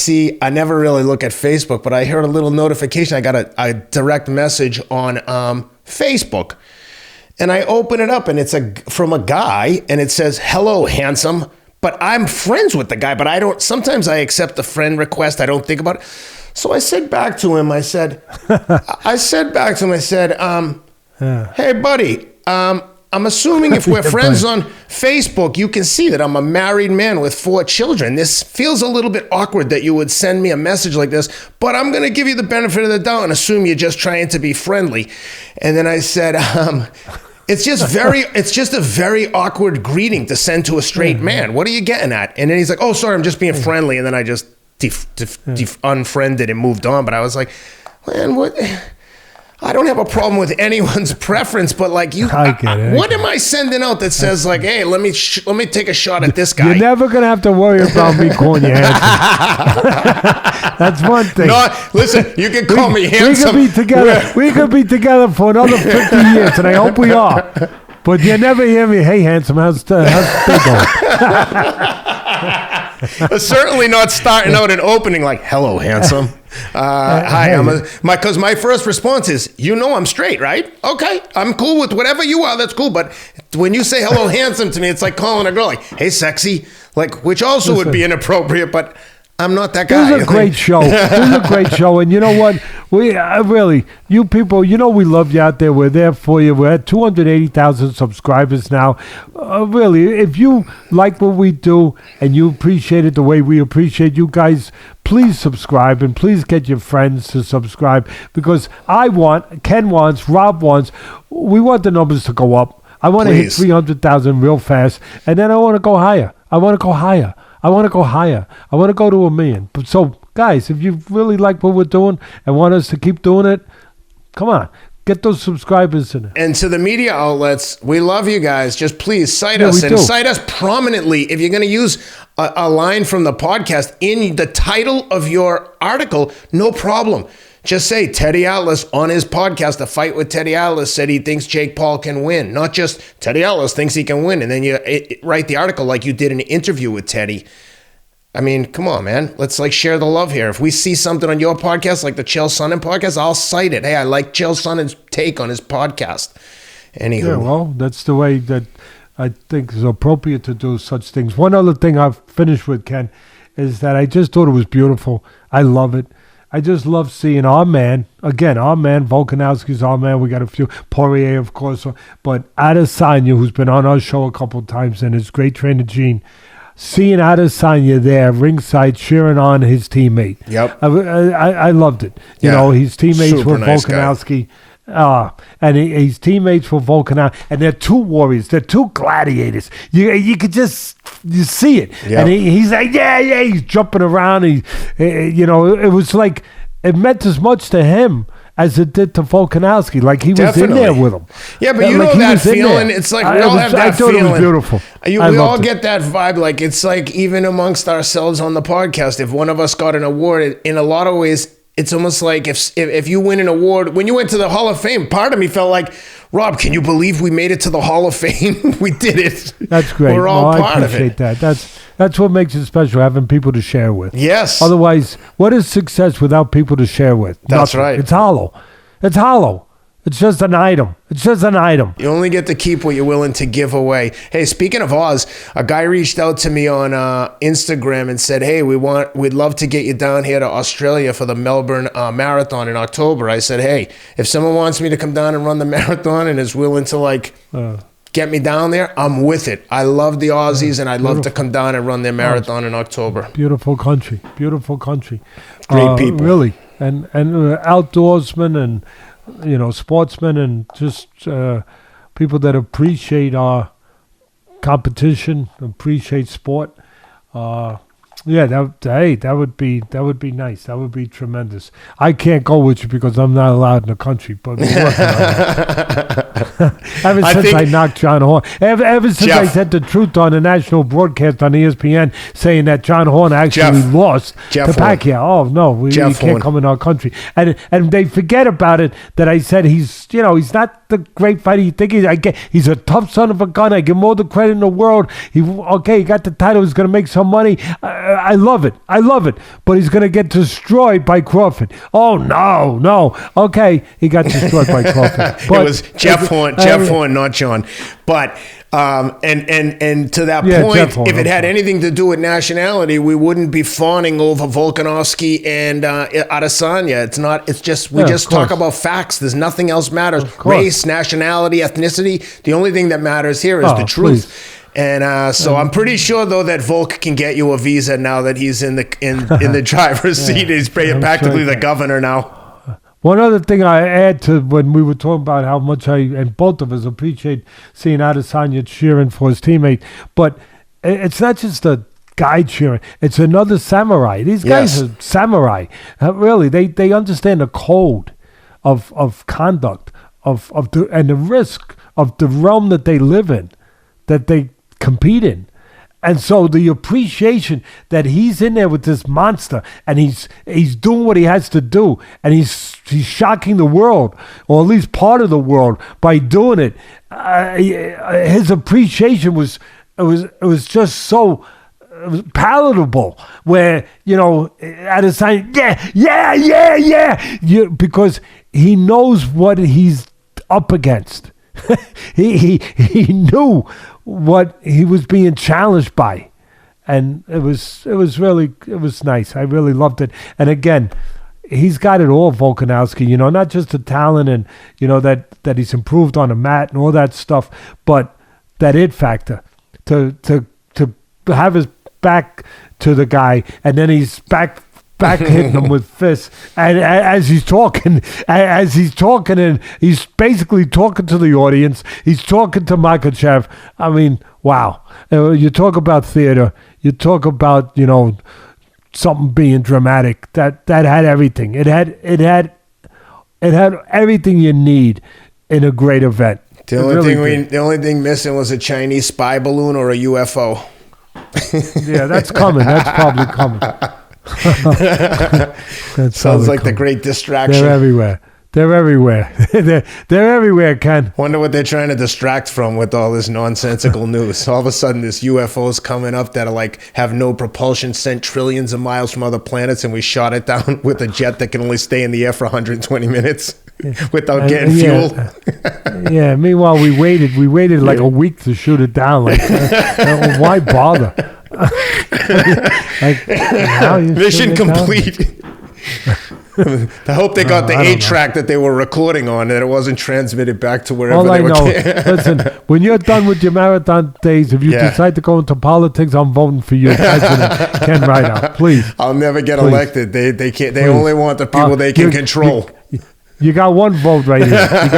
never really look at Facebook, but I heard a little notification. I got a direct message on Facebook, and I open it up, and it's from a guy, and it says, "Hello, handsome." But I'm friends with the guy, but sometimes I accept the friend request. I don't think about it. So I said back to him, hey, buddy, I'm assuming if we're friends on Facebook, you can see that I'm a married man with 4 children. This feels a little bit awkward that you would send me a message like this, but I'm going to give you the benefit of the doubt and assume you're just trying to be friendly. And then I said, it's just a very awkward greeting to send to a straight man. What are you getting at? And then he's like, oh, sorry, I'm just being friendly. And then I just unfriended and moved on. But I was like, man, what? I don't have a problem with anyone's preference, but like I get it. What am I sending out that says like, hey, let me take a shot at this guy? You're never gonna have to worry about me calling you handsome. That's one thing. No, listen, you can call me handsome. We could be together for another 50 years, and I hope we are. But you never hear me, hey, handsome, how's the day going? Certainly not starting out an opening like, hello, handsome. Hi, because my first response is, I'm straight, right? Okay, I'm cool with whatever you are, that's cool. But when you say hello, handsome to me, it's like calling a girl like, hey, sexy, like, which also would be inappropriate, but I'm not that guy. This is a great show. And you know what? We really, you people, we love you out there. We're there for you. We're at 280,000 subscribers now. Really, if you like what we do and you appreciate it the way we appreciate you guys, please subscribe and please get your friends to subscribe, because Ken wants, Rob wants, we want the numbers to go up. I want to hit 300,000 real fast, and then I want to go higher. I want to go higher. I want to go to 1 million. So, guys, if you really like what we're doing and want us to keep doing it, come on. Get those subscribers in it. And to the media outlets, we love you guys. Just please cite us and cite us prominently. If you're going to use a line from the podcast in the title of your article, no problem. Just say Teddy Atlas on his podcast, A Fight with Teddy Atlas, said he thinks Jake Paul can win. Not just Teddy Atlas thinks he can win. And then you write the article like you did an interview with Teddy. I mean, come on, man. Let's share the love here. If we see something on your podcast, like the Chael Sonnen podcast, I'll cite it. Hey, I like Chael Sonnen's take on his podcast. Anywho. Yeah, well, that's the way that I think is appropriate to do such things. One other thing I've finished with, Ken, is that I just thought it was beautiful. I love it. I just love seeing our man, Volkanovski's our man. We got a few, Poirier, of course, but Adesanya, who's been on our show a couple of times, and his great trainer, Gene, seeing Adesanya there ringside cheering on his teammate. Yep. I loved it. You know, his teammates were Volkanovski. And his teammates were Volkanovski. And they're two warriors. They're two gladiators. You could just see it. Yep. And he's like, yeah, he's jumping around. It was like, it meant as much to him as it did to Volkanovski. Like he was in there with him. Yeah, but that feeling. It's like we all have that feeling. I thought it was beautiful. We all get that vibe. Like it's like even amongst ourselves on the podcast, if one of us got an award, in a lot of ways, it's almost like if you win an award, when you went to the Hall of Fame, part of me felt like, Rob, can you believe we made it to the Hall of Fame? We did it. That's great. We're all part of it. I appreciate that. That's what makes it special, having people to share with. Yes. Otherwise, what is success without people to share with? That's Nothing. right. It's hollow. It's just an item. You only get to keep what you're willing to give away. Hey, speaking of Oz, a guy reached out to me on Instagram and said, hey, we'd love to get you down here to Australia for the Melbourne Marathon in October. I said, hey, if someone wants me to come down and run the marathon and is willing to get me down there, I'm with it. I love the Aussies and I'd love to come down and run their marathon in October. Beautiful country. Great people. Really. And outdoorsmen and sportsmen and just people that appreciate our competition, appreciate sport. That would be nice. That would be tremendous. I can't go with you because I'm not allowed in the country, but we're working on that. Ever since I knocked John Horn, ever since I said the truth on the national broadcast on ESPN, saying that John Horn actually lost to Pacquiao. Oh no, he can't come in our country, and they forget about it. That I said he's not the great fighter you think he's a tough son of a gun. I give him all the credit in the world. He got the title. He's going to make some money. I love it. But he's going to get destroyed by Crawford. Oh, no. Okay, he got destroyed by Crawford. But, it was Jeff Horn, not John. But and to that point, if it had anything to do with nationality, we wouldn't be fawning over Volkanovski and Adesanya. It's not. It's just we just talk about facts. There's nothing else matters. Race, nationality, ethnicity. The only thing that matters here is the truth. Please. And so I'm pretty sure, though, that Volk can get you a visa now that he's in the driver's seat. He's practically the governor now. One other thing I add to when we were talking about how much and both of us appreciate seeing Adesanya cheering for his teammate, but it's not just a guy cheering. It's another samurai. These guys are samurai. Really, they understand the code. of conduct, of the risk of the realm that they live in, that they compete in. And so the appreciation that he's in there with this monster, and he's doing what he has to do, and he's shocking the world, or at least part of the world, by doing it. His appreciation was just so palatable. Where at a sign, yeah, because he knows what he's up against. he knew what he was being challenged by, and it was nice. I really loved it. And again, he's got it all, Volkanovski. Not just the talent and that he's improved on the mat and all that stuff, but that it factor to have his back to the guy, and then he's back hitting him with fists, and as he's talking, and he's basically talking to the audience. He's talking to Makhachev. I mean, wow! You talk about theater. You talk about something being dramatic. That had everything. It had everything you need in a great event. The only thing missing was a Chinese spy balloon or a UFO. Yeah, that's coming. That's probably coming. Sounds like the great distraction. They're everywhere. They're everywhere, Ken. Wonder what they're trying to distract from with all this nonsensical news. All of a sudden, this UFO's coming up that are have no propulsion, sent trillions of miles from other planets, and we shot it down with a jet that can only stay in the air for 120 minutes without getting fuel. Yeah. Meanwhile, we waited like a week to shoot it down. Why bother? Mission complete. I hope they got the 8-track that they were recording on, that it wasn't transmitted back to wherever they were. Listen, when you're done with your marathon days, if you decide to go into politics, I'm voting for you, President Ken Rideout. Please. I'll never get elected. They can't. They only want the people they can control. You got one vote right here. Matter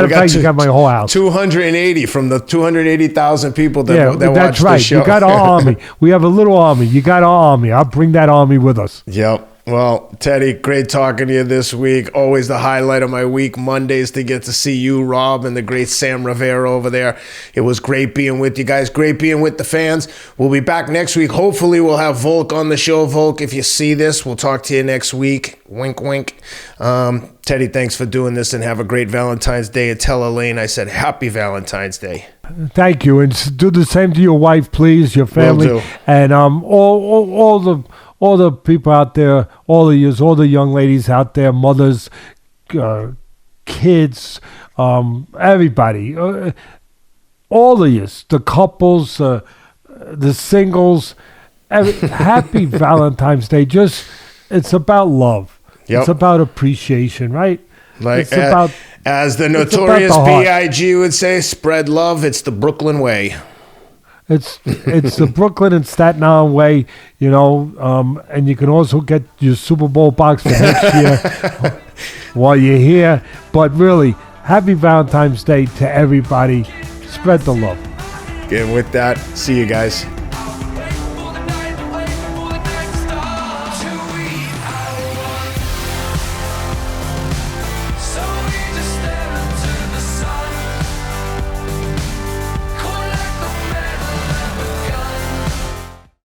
of fact, you got my whole house. 280 from the 280,000 people that watch the show. You got our army. We have a little army. You got our army. I'll bring that army with us. Yep. Well, Teddy, great talking to you this week. Always the highlight of my week, Mondays, to get to see you, Rob, and the great Sam Rivera over there. It was great being with you guys. Great being with the fans. We'll be back next week. Hopefully, we'll have Volk on the show. Volk, if you see this, we'll talk to you next week. Wink, wink. Teddy, thanks for doing this, and have a great Valentine's Day. And tell Elaine I said Happy Valentine's Day. Thank you, and do the same to your wife, please, your family, Will do. And all the people out there, all of you, all the young ladies out there, mothers, kids, everybody, all of you, the couples, the singles. Happy Valentine's Day. It's about love. Yep. It's about appreciation, right? As the notorious B.I.G. would say, spread love. It's the Brooklyn way. It's the Brooklyn and Staten Island way, and you can also get your Super Bowl box for next year while you're here. But really, happy Valentine's Day to everybody. Spread the love. And with that, see you guys.